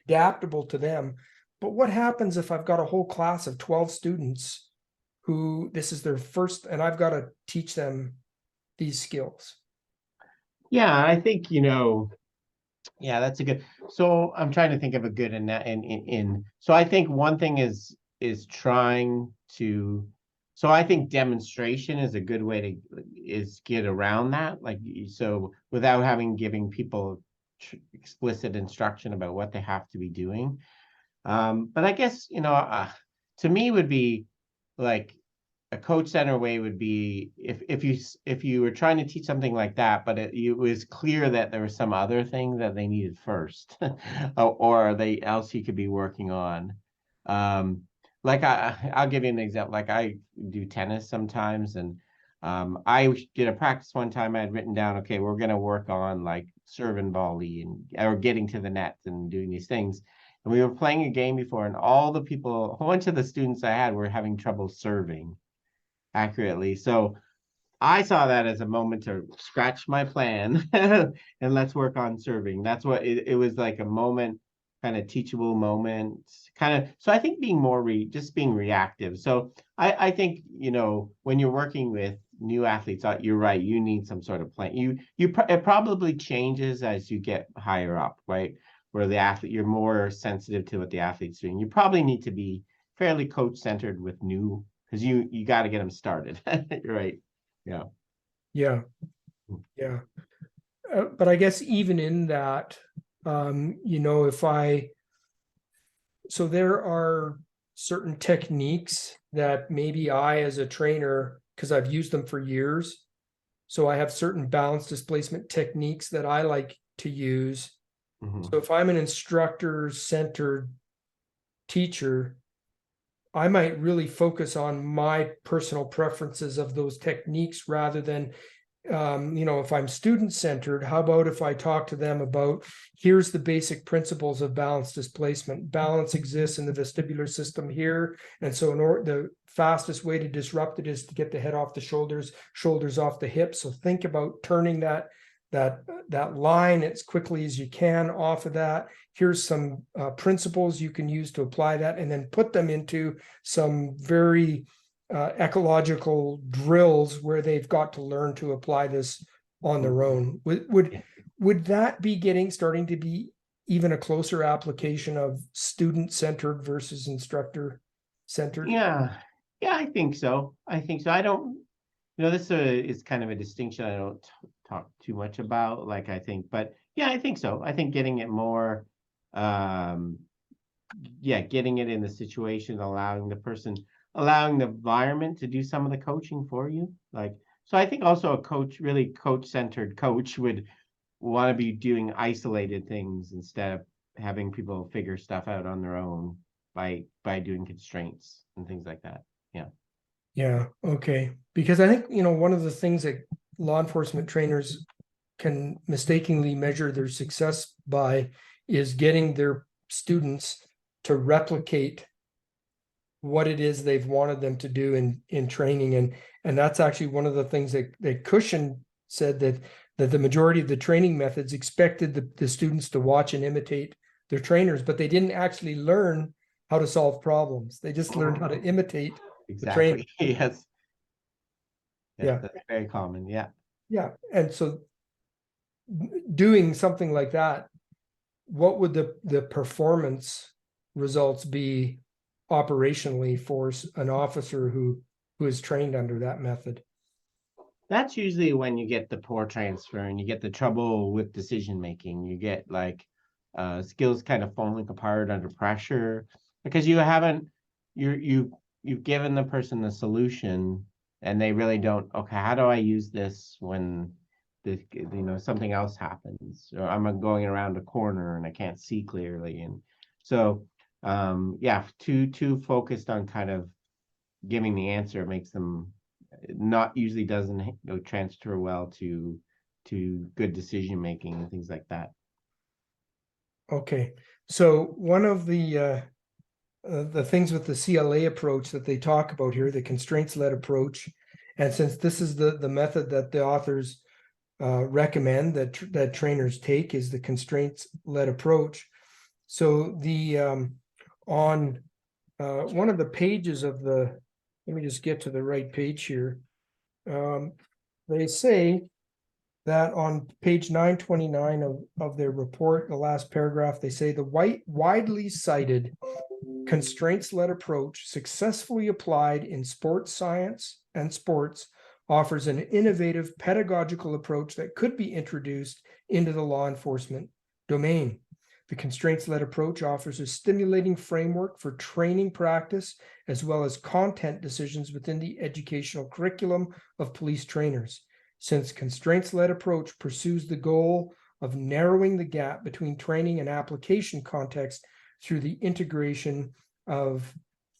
adaptable to them. But what happens if I've got a whole class of 12 students who this is their first, and I've got to teach them these skills? Yeah, I think, yeah, that's a good. So I'm trying to think of a good in that in. So I think one thing is trying to. So I think demonstration is a good way to is get around that. Like so, without having giving people explicit instruction about what they have to be doing. But I guess to me would be like a coach center way would be if you were trying to teach something like that, but it was clear that there was some other thing that they needed first, or they else you could be working on. Um, like I'll give you an example. Like I do tennis sometimes, and I did a practice one time. I had written down, okay, we're going to work on like serve and volley and or getting to the net and doing these things. And we were playing a game before, and all the people, a whole bunch of the students I had were having trouble serving accurately. So I saw that as a moment to scratch my plan and let's work on serving. That's what it was like a moment, kind of teachable moment, kind of. So I think being more just being reactive. So I think, when you're working with new athletes, you're right, you need some sort of plan. It probably changes as you get higher up, right? Where the athlete, you're more sensitive to what the athlete's doing. You probably need to be fairly coach centered with new because you got to get them started. You're right. Yeah. Yeah, yeah. But I guess even in that, if so there are certain techniques that maybe I, as a trainer, because I've used them for years, so I have certain balance displacement techniques that I like to use. Mhm. So if I'm an instructor-centered teacher, I might really focus on my personal preferences of those techniques rather than if I'm student centered, how about if I talk to them about here's the basic principles of balance displacement. Balance exists in the vestibular system here. And so the fastest way to disrupt it is to get the head off the shoulders off the hips. So think about turning that line as quickly as you can off of that. Here's some principles you can use to apply that, and then put them into some very ecological drills where they've got to learn to apply this on their own. Yeah. Would that be starting to be even a closer application of student-centered versus instructor-centered? Yeah. Yeah, I think so. I think so. I don't, this is kind of a distinction I don't talk too much about. Like, I think, but yeah, I think so. I think getting it more, um, yeah, getting it in the situation, allowing the environment to do some of the coaching for you. Like, so I think also a coach, really coach-centered coach would want to be doing isolated things instead of having people figure stuff out on their own by doing constraints and things like that. Yeah. Yeah, okay. Because I think, one of the things that law enforcement trainers can mistakenly measure their success by is getting their students to replicate what it is they've wanted them to do in training. And that's actually one of the things that Cushion said, that the majority of the training methods expected the students to watch and imitate their trainers, but they didn't actually learn how to solve problems. They just learned how to imitate the trainer. Exactly. Yes. Yeah, Yeah. that's very common. Yeah. Yeah. And so doing something like that, what would the performance results be operationally for an officer who is trained under that method? That's usually when you get the poor transfer and you get the trouble with decision making. You get like skills kind of falling apart under pressure because you haven't you've given the person the solution and they really don't, okay, how do I use this when something else happens, or I'm going around a corner and I can't see clearly. And so, yeah, too focused on kind of giving the answer makes them not usually doesn't transfer well to good decision making and things like that. Okay, so one of the things with the CLA approach that they talk about here, the constraints-led approach, and since this is the method that the authors recommend that trainers take, is the constraints-led approach. So the on one of the pages of the, let me just get to the right page here. They say that on page 929 of their report, the last paragraph, they say the widely cited constraints-led approach successfully applied in sports science and sports offers an innovative pedagogical approach that could be introduced into the law enforcement domain. The constraints-led approach offers a stimulating framework for training practice as well as content decisions within the educational curriculum of police trainers. Since constraints-led approach pursues the goal of narrowing the gap between training and application context through the integration of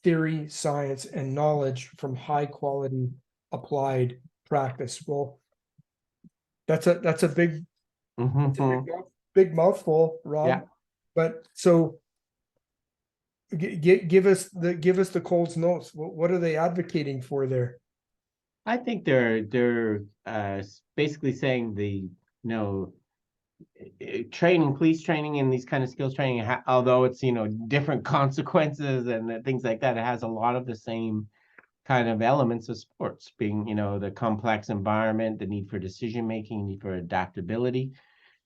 theory, science, and knowledge from high quality applied practice. Well, that's a big, big mouthful, Rob. Yeah. But so give us the Coles notes. What are they advocating for there? I think they're basically saying training, police training, and these kind of skills training, although it's different consequences and things like that, it has a lot of the same kind of elements of sports, being the complex environment, the need for decision making, need for adaptability.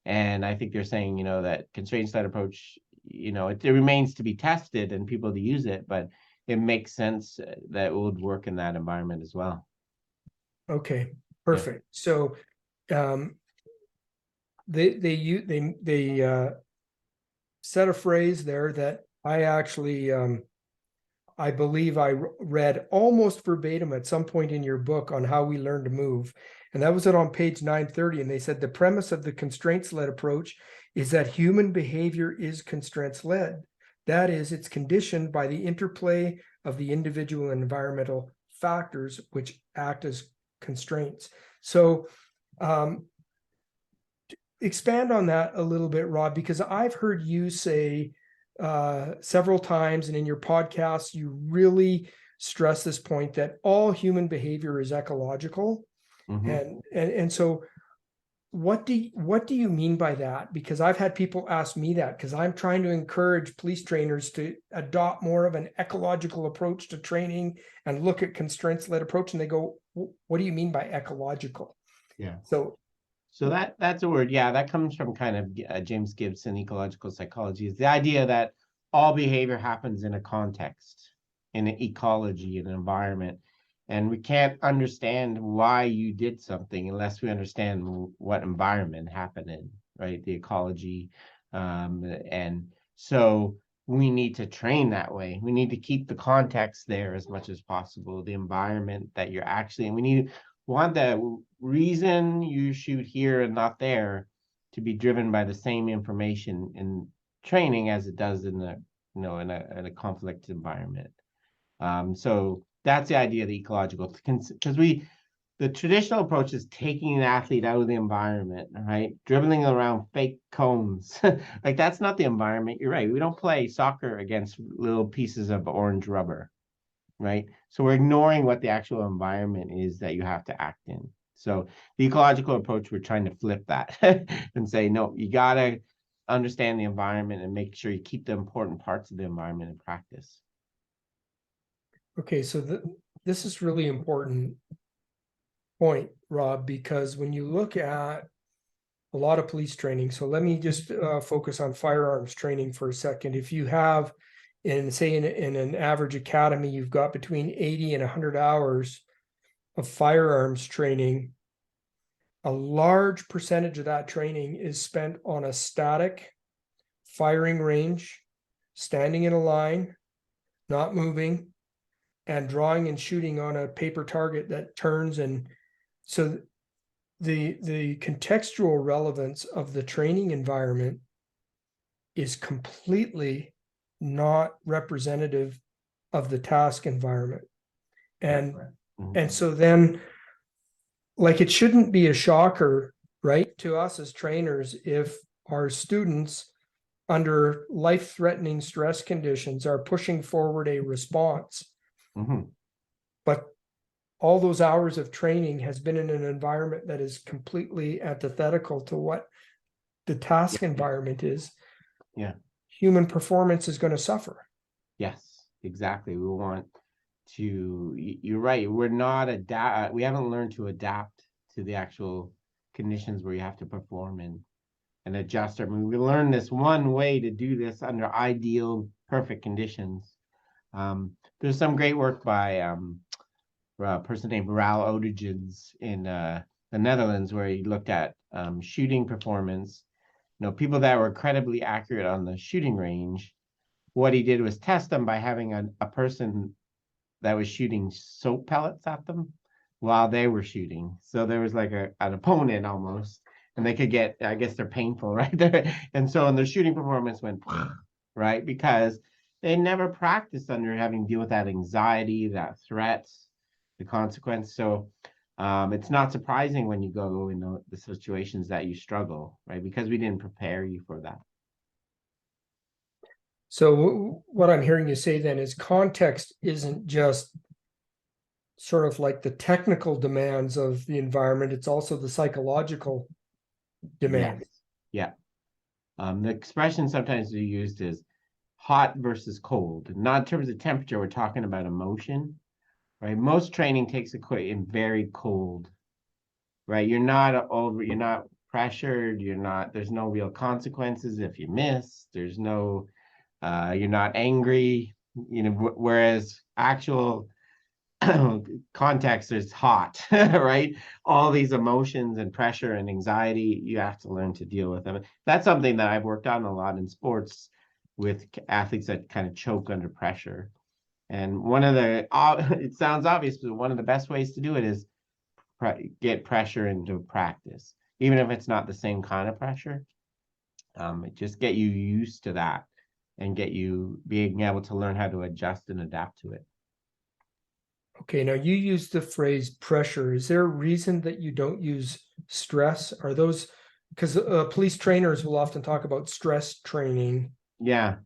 And I think they're saying that constraints-led approach, it remains to be tested and people to use it, but it makes sense that it would work in that environment as well. Okay, perfect. Yeah. So they said a phrase there that I actually I believe I read almost verbatim at some point in your book on how we learn to move. And that was it on page 930. And they said the premise of the constraints-led approach is that human behavior is constraints-led. That is, it's conditioned by the interplay of the individual and environmental factors which act as constraints. So expand on that a little bit, Rob, because I've heard you say several times, and in your podcast, you really stress this point that all human behavior is ecological. And so what do you mean by that? Because I've had people ask me that, because I'm trying to encourage police trainers to adopt more of an ecological approach to training and look at constraints-led approach, and they go, what do you mean by ecological? Yeah. So that's a word. Yeah, that comes from kind of James Gibson, ecological psychology, is the idea that all behavior happens in a context, in an ecology, an environment. And we can't understand why you did something unless we understand what environment happened in, right? The ecology. And so we need to train that way. We need to keep the context there as much as possible, the environment that you're actually, and we want the reason you shoot here and not there to be driven by the same information in training as it does in in a conflict environment. So that's the idea of the ecological, because the traditional approach is taking an athlete out of the environment, right? Dribbling around fake cones. Like, that's not the environment. You're right. We don't play soccer against little pieces of orange rubber, right? So we're ignoring what the actual environment is that you have to act in. So the ecological approach, we're trying to flip that and say, no, you got to understand the environment and make sure you keep the important parts of the environment in practice. Okay, so this is really important point, Rob, because when you look at a lot of police training, so let me just focus on firearms training for a second. If you have, say in an average academy, you've got between 80 and 100 hours of firearms training, a large percentage of that training is spent on a static firing range, standing in a line, not moving, and drawing and shooting on a paper target that turns. And so the contextual relevance of the training environment is completely not representative of the task environment. And Mhm. so then, like, it shouldn't be a shocker, right, to us as trainers if our students under life-threatening stress conditions are pushing forward a response, Mhm. but all those hours of training has been in an environment that is completely antithetical to what the task Yeah. environment is. Yeah. Human performance is going to suffer. Yes, exactly. We want to, you're right. We haven't learned to adapt to the actual conditions where you have to perform and adjust. I mean, we learned this one way to do this under ideal, perfect conditions. There's some great work by a person named Raul Odegens in the Netherlands, where he looked at shooting performance. People that were incredibly accurate on the shooting range. What he did was test them by having a person that was shooting soap pellets at them while they were shooting. So there was like an opponent almost, and they could get, I guess they're painful, right? And so, and their shooting performance went, right? Because they never practiced under having to deal with that anxiety, that threat, the consequence. So it's not surprising when you go in the situations that you struggle, right? Because we didn't prepare you for that. So what I'm hearing you say then is context isn't just sort of like the technical demands of the environment, it's also the psychological Yes. demand. Yeah. The expression sometimes used is hot versus cold. Not in terms of temperature, we're talking about emotion, right? Most training takes in very cold, right? You're not pressured, there's no real consequences if you miss, you're not angry, whereas actual context is hot, right? All these emotions and pressure and anxiety, you have to learn to deal with them. That's something that I've worked on a lot in sports with athletes that kind of choke under pressure. And it sounds obvious, but one of the best ways to do it is get pressure into practice, even if it's not the same kind of pressure. Just get you used to that and get you being able to learn how to adjust and adapt to it. Okay, now you use the phrase pressure. Is there a reason that you don't use stress? Are those because police trainers will often talk about stress training? Yeah.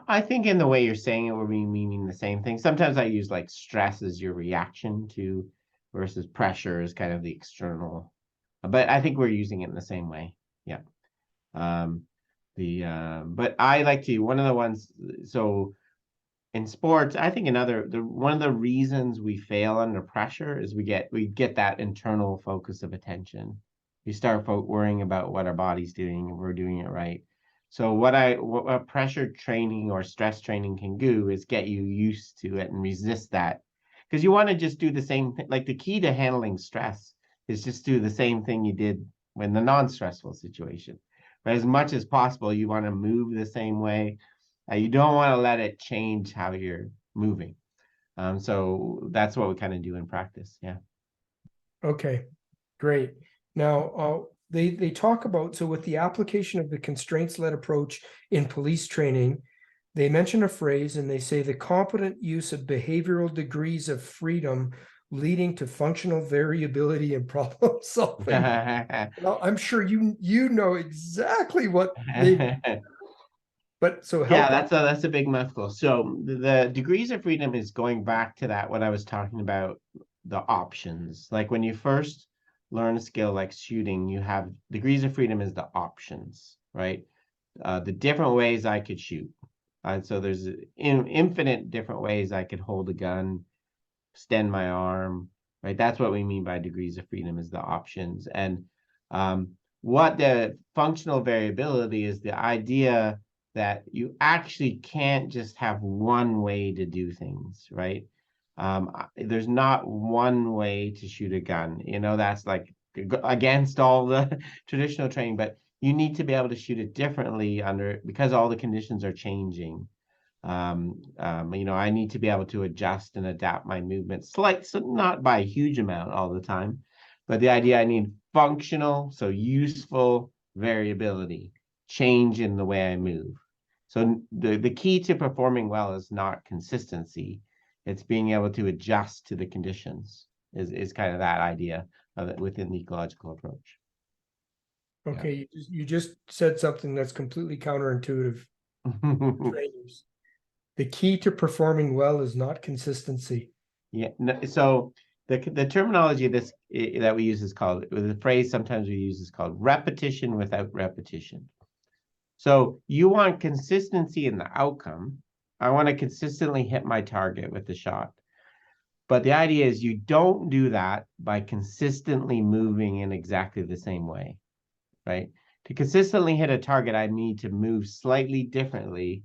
I think in the way you're saying it, we're meaning the same thing. Sometimes I use like stress as your reaction to versus pressure is kind of the external. But I think we're using it in the same way. Yeah. Um, but I like to one of the ones. So in sports, I think one of the reasons we fail under pressure is we get that internal focus of attention. We start worrying about what our body's doing and we're doing it right. So what pressure training or stress training can do is get you used to it and resist that. Because you want to just do the same thing. Like the key to handling stress is just do the same thing you did when the non-stressful situation. But as much as possible, you want to move the same way. You don't want to let it change how you're moving. So that's what we kind of do in practice. Yeah. Okay, great. Now, they talk about, so with the application of the constraints-led approach in police training, they mention a phrase and they say the competent use of behavioral degrees of freedom leading to functional variability and problem solving. Well, I'm sure you know exactly what they, but so Yeah, help. that's a big mouthful. So the degrees of freedom is going back to that what I was talking about, the options. Like when you first learn a skill like shooting, you have degrees of freedom is the options, right? The different ways I could shoot. So there's infinite different ways I could hold a gun, extend my arm, right? That's what we mean by degrees of freedom is the options. And um, what the functional variability is the idea that you actually can't just have one way to do things, right? There's not one way to shoot a gun. That's like against all the traditional training, but you need to be able to shoot it differently because all the conditions are changing. I need to be able to adjust and adapt my movements, so not by a huge amount all the time, But the idea, I need functional, so useful variability, change in the way I move. So the key to performing well is not consistency. It's being able to adjust to the conditions is kind of that idea of it within the ecological approach. Okay, you just said something that's completely counterintuitive to trainers. The key to performing well is not consistency. Yeah. So the terminology of this that we use is called, the phrase sometimes we use is called repetition without repetition. So you want consistency in the outcome. I want to consistently hit my target with the shot. But the idea is you don't do that by consistently moving in exactly the same way, right? To consistently hit a target, I need to move slightly differently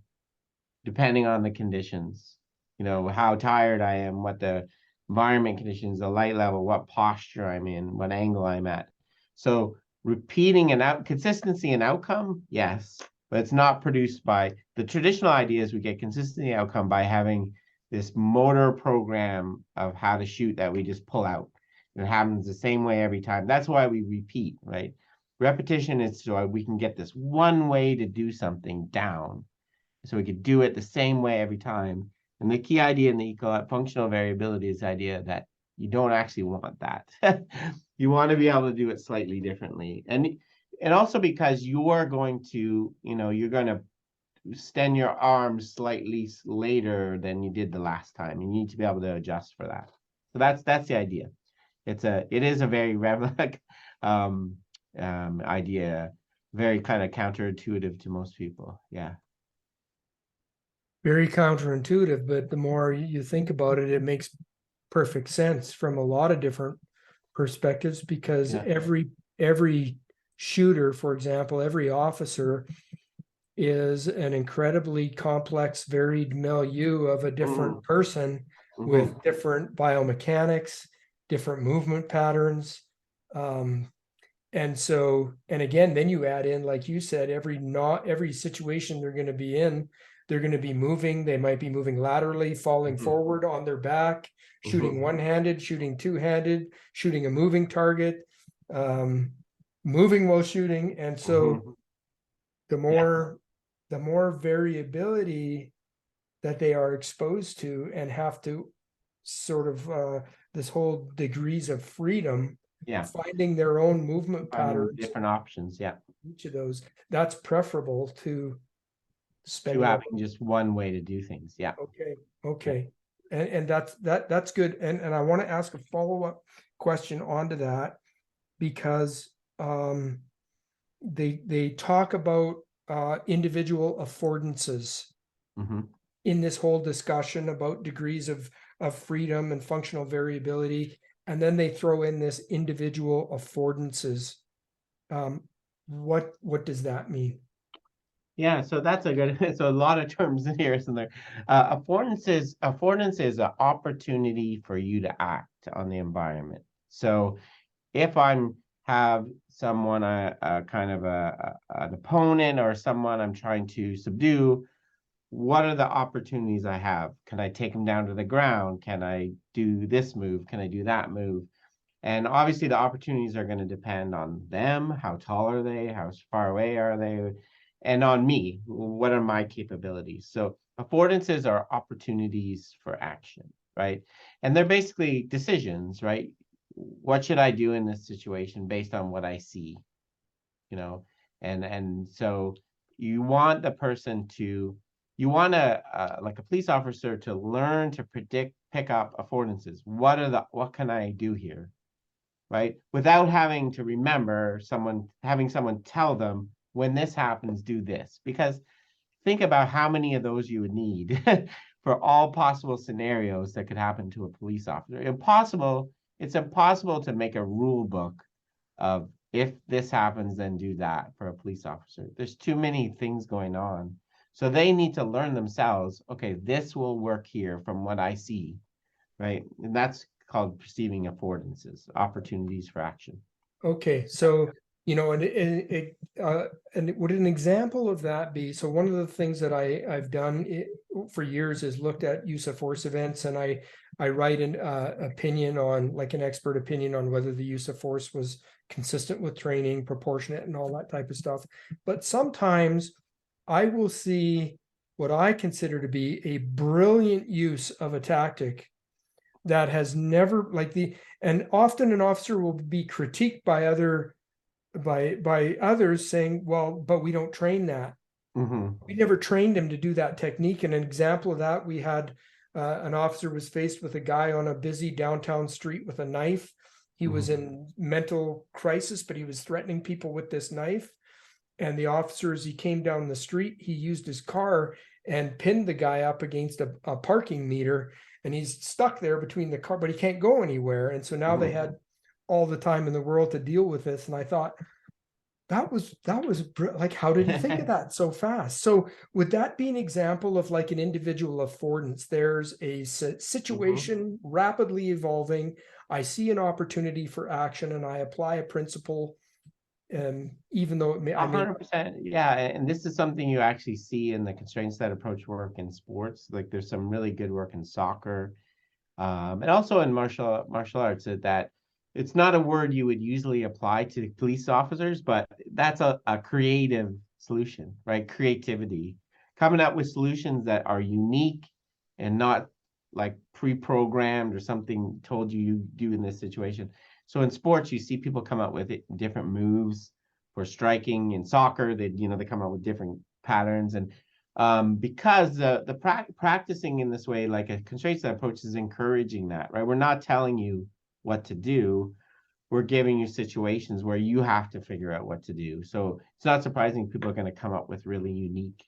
depending on the conditions. You know, how tired I am, what the environment conditions, the light level, what posture I'm in, what angle I'm at. So repeating consistency and outcome, yes, but it's not produced by the traditional ideas. We get consistency outcome by having this motor program of how to shoot that we just pull out. It happens the same way every time. That's why we repeat, right? Repetition is so we can get this one way to do something down, so we could do it the same way every time. And the key idea in the functional variability is the idea that you don't actually want that. You want to be able to do it slightly differently. And also because you're going to, you're going to extend your arms slightly later than you did the last time. You need to be able to adjust for that. So that's the idea. It is a very idea, very kind of counterintuitive to most people. Yeah. Very counterintuitive, but the more you think about it, it makes perfect sense from a lot of different perspectives, because Yeah. every shooter, for example, every officer is an incredibly complex, varied milieu of a different person with different biomechanics, different movement patterns. And so, and again, then you add in, like you said, every situation they're going to be in, they're going to be moving. They might be moving laterally, falling forward on their back, shooting one-handed, shooting two-handed, shooting a moving target, moving while shooting. And so the more variability that they are exposed to and have to sort of this whole degrees of freedom, Yeah. finding their own movement patterns, different options. Yeah. each of those, that's preferable to spending. Having just one way to do things. Yeah. Okay. And that's good. And I want to ask a follow-up question onto that, because they talk about individual affordances in this whole discussion about degrees of freedom and functional variability. And then they throw in this individual affordances. What does that mean? Yeah, so that's a good, so a lot of terms in here, isn't there? Affordance is an opportunity for you to act on the environment. So if I'm have someone, kind of an opponent or someone I'm trying to subdue, what are the opportunities I have? Can I take them down to the ground? Can I do this move? Can I do that move? And obviously the opportunities are going to depend on them. How tall are they? How far away are they? And on me, what are my capabilities? So affordances are opportunities for action, right? And they're basically decisions, right? What should I do in this situation based on what I see, you know? And so you want the person to, you want like a police officer to learn to pick up affordances. What can I do here? Right? Without having to remember having someone tell them, when this happens, do this. Because think about how many of those you would need for all possible scenarios that could happen to a police officer. It's impossible to make a rule book of, if this happens, then do that for a police officer. There's too many things going on. So they need to learn themselves, okay, this will work here from what I see, right? And that's called perceiving affordances, opportunities for action. Okay, so You know, and would an example of that be, so one of the things that I've done for years is looked at use of force events, and I write an opinion on, like an expert opinion on whether the use of force was consistent with training, proportionate, and all that type of stuff. But sometimes I will see what I consider to be a brilliant use of a tactic that has never, and often an officer will be critiqued by others saying, well, but we don't train that. Mm-hmm. We never trained him to do that technique. And an example of that, we had an officer was faced with a guy on a busy downtown street with a knife. He was in mental crisis, but he was threatening people with this knife. And the officer, as he came down the street, he used his car and pinned the guy up against a parking meter. And he's stuck there between the car, but he can't go anywhere. And so now they had all the time in the world to deal with this. And I thought, like, how did he think of that so fast? So would that be an example of like an individual affordance? There's a situation rapidly evolving. I see an opportunity for action and I apply a principle. Even though it may, I may, 100%, yeah, and this is something you actually see in the constraints-led approach work in sports. Like there's some really good work in soccer, and also in martial arts, that it's not a word you would usually apply to police officers, but that's a creative solution, right? Creativity, coming up with solutions that are unique and not like pre-programmed or something told you do in this situation. So in sports, you see people come up with different moves for striking. In soccer, they come up with different patterns, and because the practicing in this way, like a constraints approach, is encouraging that, right? We're not telling you what to do. We're giving you situations where you have to figure out what to do. So it's not surprising people are going to come up with really unique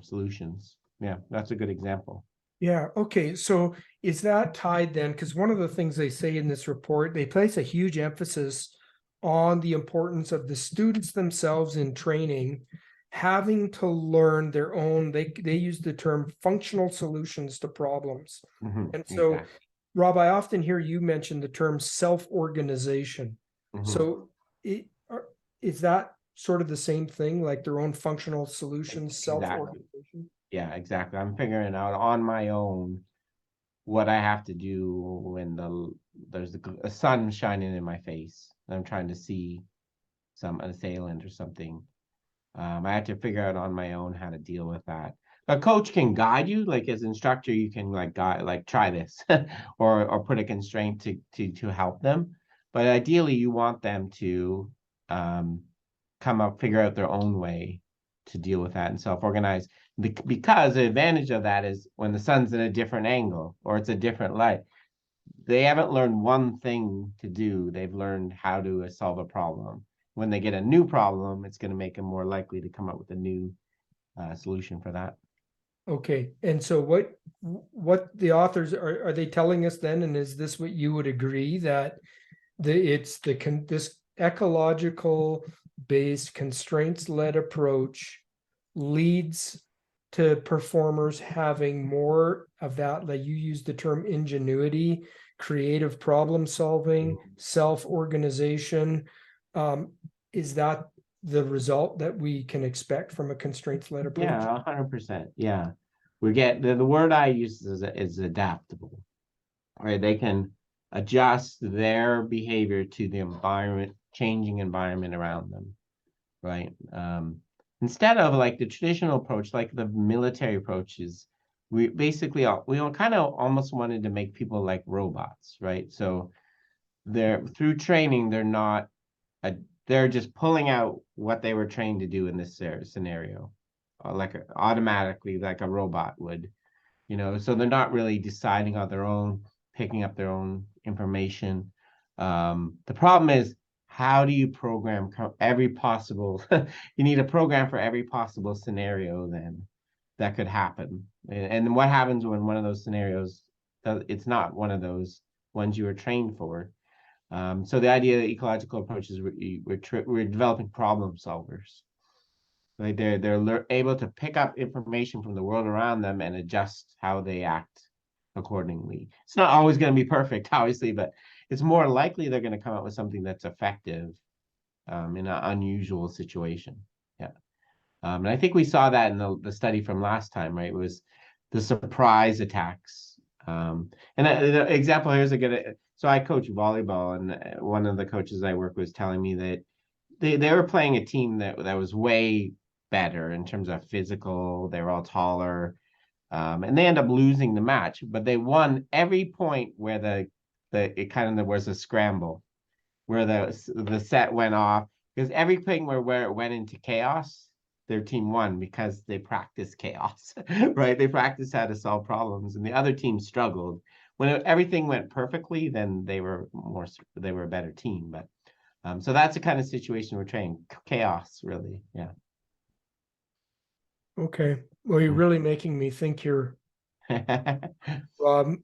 solutions. Yeah, that's a good example. yeah, okay. So is that tied then? Because one of the things they say in this report, they place a huge emphasis on the importance of the students themselves in training having to learn their own, they use the term functional solutions to problems. And so, Exactly. Rob, I often hear you mention the term self-organization. So is that sort of the same thing, like their own functional solutions, Exactly. self-organization? Yeah, exactly. I'm figuring out on my own what I have to do when there's a sun shining in my face. I'm trying to see some assailant or something. I had to figure out on my own how to deal with that. But coach can guide you, like as instructor, you can like guide, like try this, or put a constraint to help them. But ideally, you want them to um, figure out their own way to deal with that and self-organize. Because the advantage of that is when the sun's in a different angle or it's a different light, they haven't learned one thing to do. They've learned how to solve a problem. When they get a new problem, it's going to make them more likely to come up with a new solution for that. Okay, and so what the authors are they telling us then, and is this what you would agree that this ecological based constraints led approach leads to performers having more of that, like you use the term ingenuity, creative problem solving, self-organization. Is that the result that we can expect from a constraints led approach? Yeah, 100%. Yeah, we get the word I use is adaptable. Right, they can adjust their behavior to the changing environment around them. Right. Instead of like the traditional approach, like the military approaches, we basically we kind of almost wanted to make people like robots, right? So they're through training, they're just pulling out what they were trained to do in this scenario, like automatically, like a robot would, So they're not really deciding on their own, picking up their own information. The problem is, how do you program every possible? You need a program for every possible scenario then that could happen. And what happens when one of those scenarios, it's not one of those ones you were trained for? So the idea of the ecological approach is we're developing problem solvers. Like they're able to pick up information from the world around them and adjust how they act accordingly. It's not always going to be perfect, obviously, but it's more likely they're going to come up with something that's effective in an unusual situation. Yeah. And I think we saw that in the study from last time, right? It was the surprise attacks. And the example here is a good. So I coach volleyball, and one of the coaches I work with was telling me that they were playing a team that was way better in terms of physical. They were all taller, and they end up losing the match, but they won every point where it kind of there was a scramble where the set went off because everything where it went into chaos, their team won because they practiced chaos, right? They practiced how to solve problems, and the other team struggled. When everything went perfectly, then they were a better team. But so that's the kind of situation we're training chaos, really. Yeah. Okay. Well, you're really making me think here, Rob,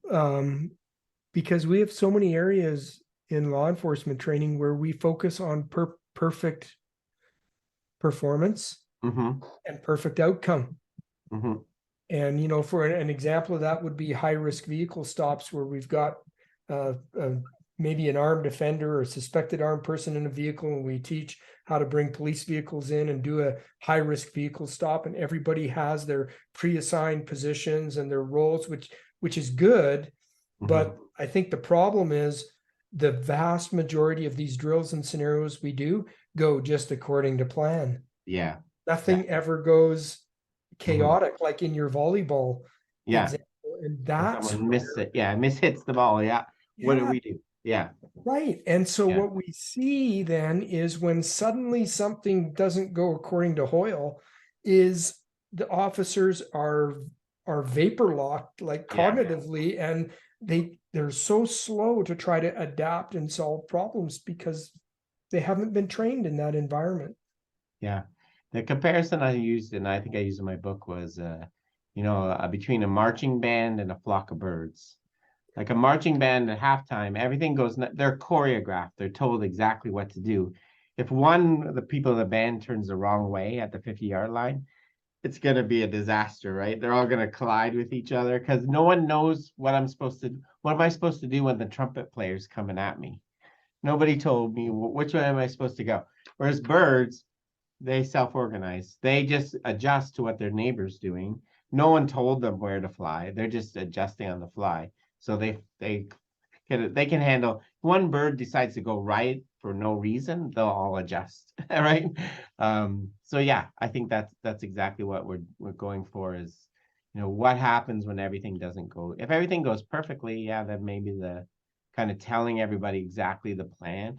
because we have so many areas in law enforcement training where we focus on perfect performance Mm-hmm. and perfect outcome. Mm-hmm. And, you know, for an example of that would be high risk vehicle stops where we've got maybe an armed offender or suspected armed person in a vehicle, and we teach how to bring police vehicles in and do a high risk vehicle stop, and everybody has their pre-assigned positions and their roles, which is good. But I think the problem is the vast majority of these drills and scenarios we do go just according to plan. Yeah. Nothing ever goes chaotic like in your volleyball Yeah. example. And And that's someone miss it. Yeah, mishits the ball. Yeah. What do yeah, we do? Yeah. right. And so Yeah. what we see then is when suddenly something doesn't go according to Hoyle, is the officers are vapor locked, like Yeah. cognitively, and they're so slow to try to adapt and solve problems because they haven't been trained in that environment. Yeah. The comparison I used, and I think I used in my book, was, between a marching band and a flock of birds. Like a marching band at halftime, everything goes, they're choreographed. They're told exactly what to do. If one of the people in the band turns the wrong way at the 50-yard line, it's going to be a disaster, right? They're all going to collide with each other because no one knows what am I supposed to do when the trumpet player's coming at me? Nobody told me which way am I supposed to go. Whereas birds, they self-organize. They just adjust to what their neighbor's doing. No one told them where to fly. They're just adjusting on the fly. So they can handle. One bird decides to go right for no reason, they'll all adjust, right? So yeah, I think that's exactly what we're going for is, what happens when everything doesn't go. If everything goes perfectly, yeah, then maybe the kind of telling everybody exactly the plan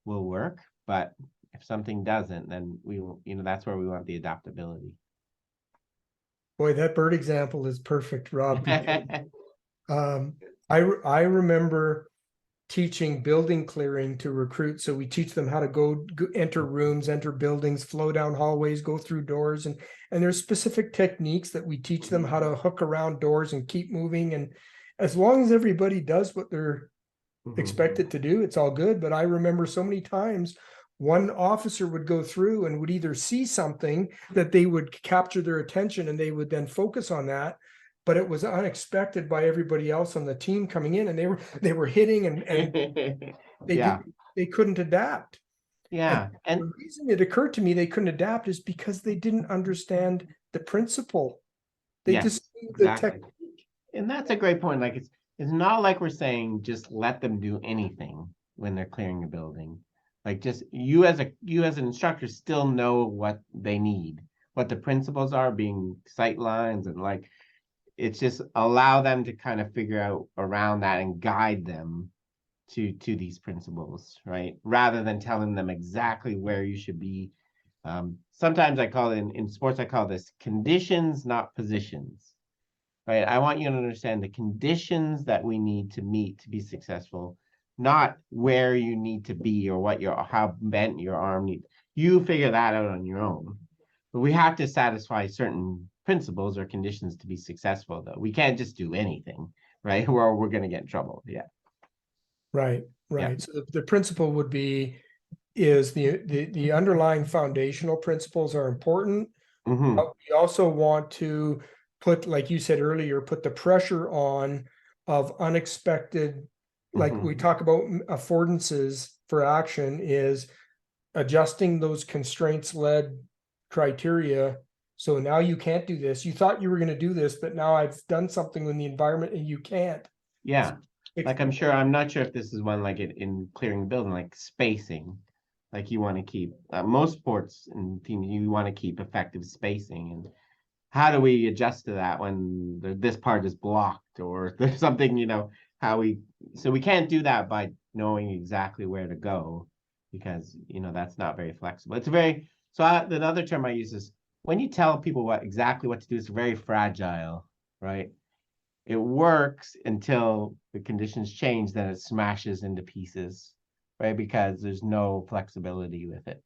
will work. But if something doesn't, then we will, that's where we want the adaptability. Boy, that bird example is perfect, Rob, because I remember teaching building clearing to recruits. So we teach them how to go enter rooms, enter buildings, flow down hallways, go through doors, and there's specific techniques that we teach them how to hook around doors and keep moving. And as long as everybody does what they're expected to do, it's all good. But I remember so many times one officer would go through and would either see something that they would capture their attention and they would then focus on that, but it was unexpected by everybody else on the team coming in, and they were hitting and Yeah. they couldn't adapt. And Yeah. And the reason it occurred to me they couldn't adapt is because they didn't understand the principle. They just yes, knew the exactly. technique. And that's a great point. Like it's not like we're saying just let them do anything when they're clearing a building. Like just you as an instructor still know what they need, what the principles are, being sight lines, and like it's just allow them to kind of figure out around that and guide them to these principles, right? Rather than telling them exactly where you should be. Sometimes I call it in sports, I call this conditions, not positions, right? I want you to understand the conditions that we need to meet to be successful, not where you need to be or how bent your arm needs. You figure that out on your own. But we have to satisfy certain principles or conditions to be successful, though. We can't just do anything, right? Or we're going to get in trouble. Yeah. Right, Yeah. right. So the principle would be is the underlying foundational principles are important. Mm-hmm. But we also want to put, like you said earlier, put the pressure on of unexpected, like we Mm-hmm. talk about affordances for action is adjusting those constraints led criteria. So now you can't do this. You thought you were going to do this, but now I've done something in the environment and you can't. Yeah. If, Like I'm not sure if this is one like in clearing the building, like spacing. Like you want to keep most sports and teams, you want to keep effective spacing. And how do we adjust to that when this part is blocked or there's something, how so we can't do that by knowing exactly where to go because, that's not very flexible. It's very, another term I use is when you tell people exactly what to do, it's very fragile, right? It works until the conditions change, then it smashes into pieces, right? Because there's no flexibility with it.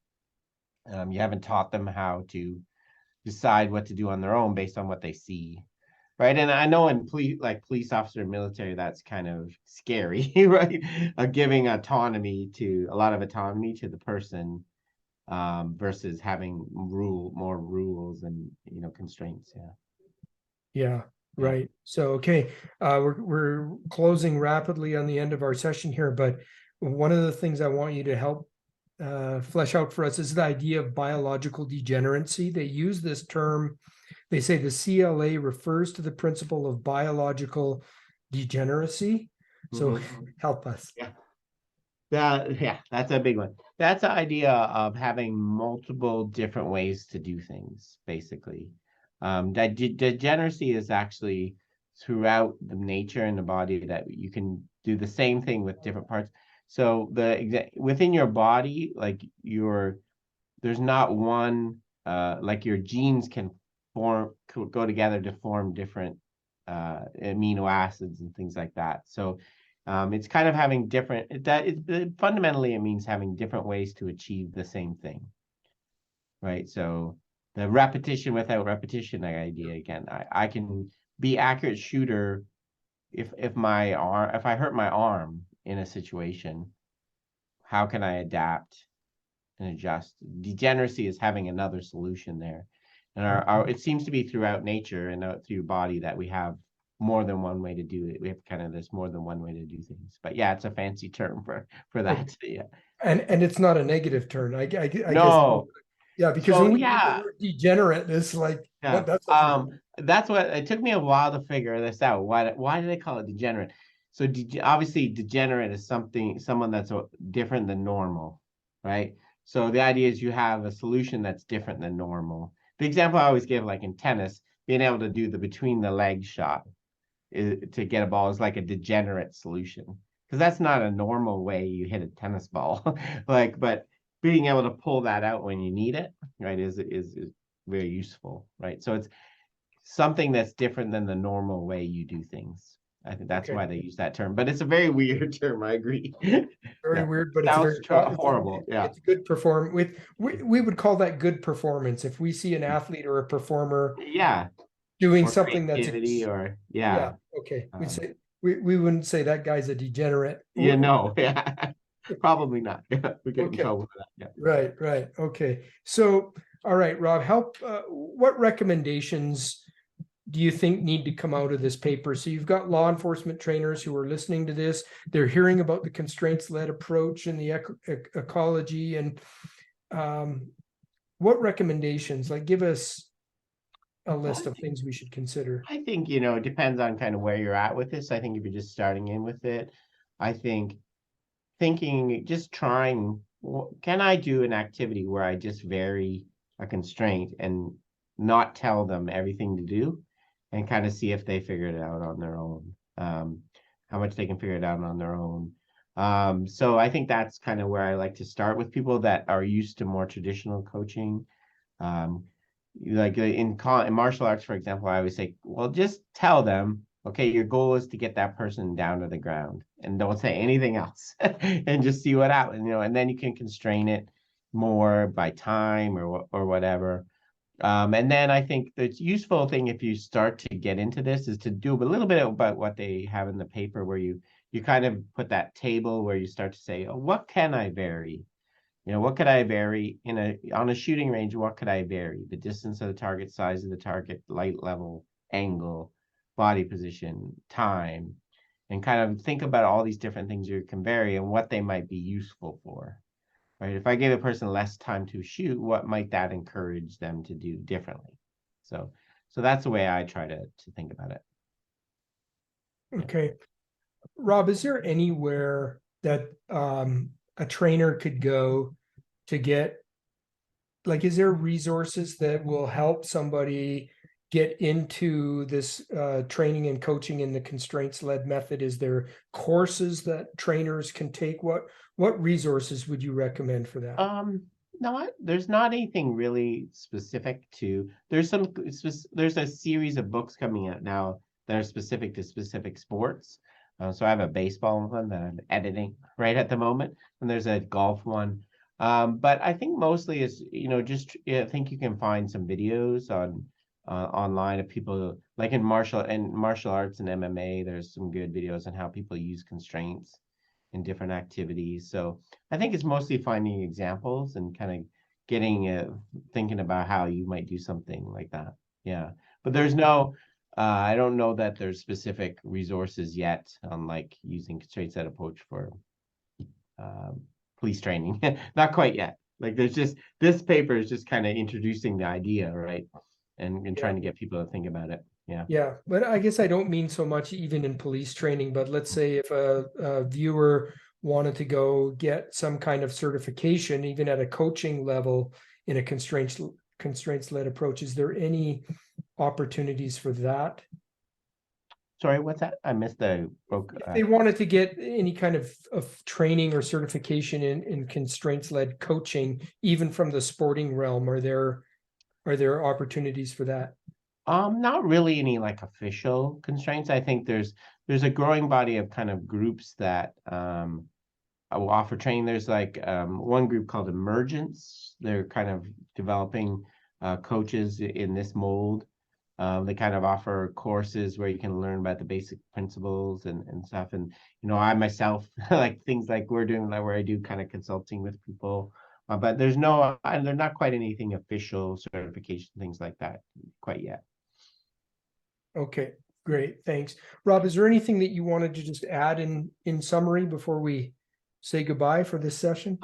You haven't taught them how to decide what to do on their own based on what they see, right? And I know in police officer and military, that's kind of scary, right? Giving a lot of autonomy to the person versus having more rules and constraints. Yeah. yeah, Yeah. right. So, okay, we're closing rapidly on the end of our session here, but one of the things I want you to help flesh out for us is the idea of biological degeneracy. They use this term. They say the CLA refers to the principle of biological degeneracy. So help us. Yeah. That's a big one. That's the idea of having multiple different ways to do things, basically. That degeneracy is actually throughout the nature and the body that you can do the same thing with different parts. So within your body, there's not one like your genes can go together to form different amino acids and things like that. So it's kind of having different fundamentally it means having different ways to achieve the same thing, right? So the repetition without repetition idea again. I can be accurate shooter if I hurt my arm in a situation, how can I adapt and adjust? Degeneracy is having another solution there. And it seems to be throughout nature and through body that we have more than one way to do it. We have kind of this more than one way to do things. But yeah, it's a fancy term for that. Yeah. And it's not a negative term. I guess, No. yeah, because So when you use the yeah, word degenerate, it's like yeah. that's That's what it took me a while to figure this out. Why do they call it degenerate? So obviously degenerate is someone that's different than normal, right? So the idea is you have a solution that's different than normal. The example I always give, like in tennis, being able to do the between the legs shot to get a ball is like a degenerate solution because that's not a normal way you hit a tennis ball. But being able to pull that out when you need it, right, is very useful, right? So it's something that's different than the normal way you do things. I think that's okay. why they use that term, but it's a very weird term. I agree. Very Yeah, weird, but it's sounds horrible. Yeah, it's good perform with we would call that good performance. If we see an athlete or a performer yeah, doing or something that's creativity, or yeah, okay. We'd um, say we wouldn't say that guy's a degenerate. yeah, probably not. Yeah, we get in Okay. trouble for that. Yeah. Right. Okay. So, all right, Rob, help. What recommendations do you think need to come out of this paper? So you've got law enforcement trainers who are listening to this. They're hearing about the constraints-led approach and the ecology. And what recommendations? Like, give us a list of things we should consider. I think, it depends on kind of where you're at with this. I think if you're just starting in with it, I think just trying, can I do an activity where I just vary a constraint and not tell them everything to do and kind of see if they figure it out on their own, how much they can figure it out on their own. So I think that's kind of where I like to start with people that are used to more traditional coaching. Um, like in martial arts, for example, I always say, well, just tell them, okay, your goal is to get that person down to the ground and don't say anything else and just see what happens, and then you can constrain it more by time or whatever. And then I think the useful thing if you start to get into this is to do a little bit about what they have in the paper where you kind of put that table where you start to say, oh, what can I vary? What could I vary on a shooting range? What could I vary? The distance of the target, size of the target, light level, angle, body position, time, and kind of think about all these different things you can vary and what they might be useful for, right? If I gave a person less time to shoot, what might that encourage them to do differently? So that's the way I try to think about it. Yeah. Okay. Rob, is there anywhere that a trainer could go to get, like, is there resources that will help somebody get into this training and coaching in the constraints-led method? Is there courses that trainers can take? What resources would you recommend for that? No, there's not anything really specific to. There's a series of books coming out now that are specific to specific sports. So I have a baseball one that I'm editing right at the moment, and there's a golf one. But I think mostly is, just I think you can find some videos on online of people like in martial arts and MMA. There's some good videos on how people use constraints in different activities. So I think it's mostly finding examples and kind of getting thinking about how you might do something like that. Yeah, but there's no. I don't know that there's specific resources yet on like using constraint set approach for police training. Not quite yet. Like there's just this paper is just kind of introducing the idea, right? And trying to get people to think about it. Yeah. Yeah, but I guess I don't mean so much even in police training, but let's say if a viewer wanted to go get some kind of certification, even at a coaching level in a constraints-led approach, is there any opportunities for that? Sorry, what's that? I missed the broke. If they wanted to get any kind of training or certification in constraints-led coaching, even from the sporting realm, are there opportunities for that? Not really any like official constraints. I think there's a growing body of kind of groups that will offer training. There's like one group called Emergence. They're kind of developing coaches in this mold. They kind of offer courses where you can learn about the basic principles and stuff. And I myself like things like we're doing, like where I do kind of consulting with people. But there's not quite anything official certification, things like that quite yet. Okay, great. Thanks. Rob, is there anything that you wanted to just add in summary before we say goodbye for this session?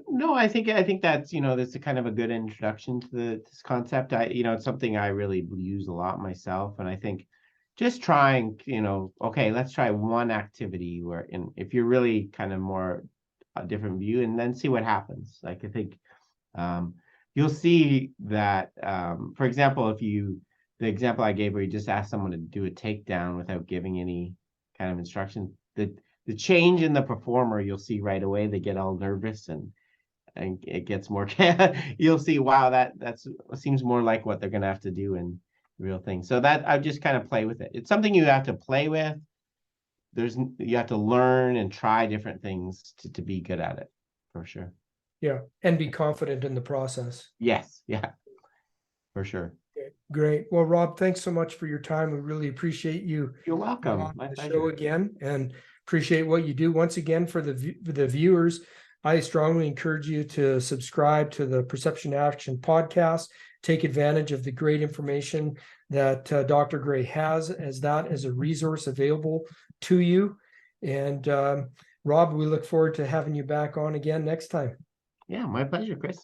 No, I think that's that's a kind of a good introduction to this concept. It's something I really use a lot myself, and I think just trying, okay, let's try one activity if you're really kind of more a different view, and then see what happens. Like I think you'll see that, for example, the example I gave where you just ask someone to do a takedown without giving any kind of instruction, the change in the performer, you'll see right away, they get all nervous and it gets more, you'll see, wow, that seems more like what they're going to have to do in real things. So that I just kind of play with it. It's something you have to play with. You have to learn and try different things to be good at it, for sure. Yeah, and be confident in the process. Yes, yeah, for sure. Okay, great. Well, Rob, thanks so much for your time. We really appreciate you. You're welcome. On My the pleasure. show again, and appreciate what you do. Once again, for the viewers, I strongly encourage you to subscribe to the Perception Action podcast. Take advantage of the great information that Dr. Gray has as a resource available to you. And Rob, we look forward to having you back on again next time. Yeah, my pleasure, Chris.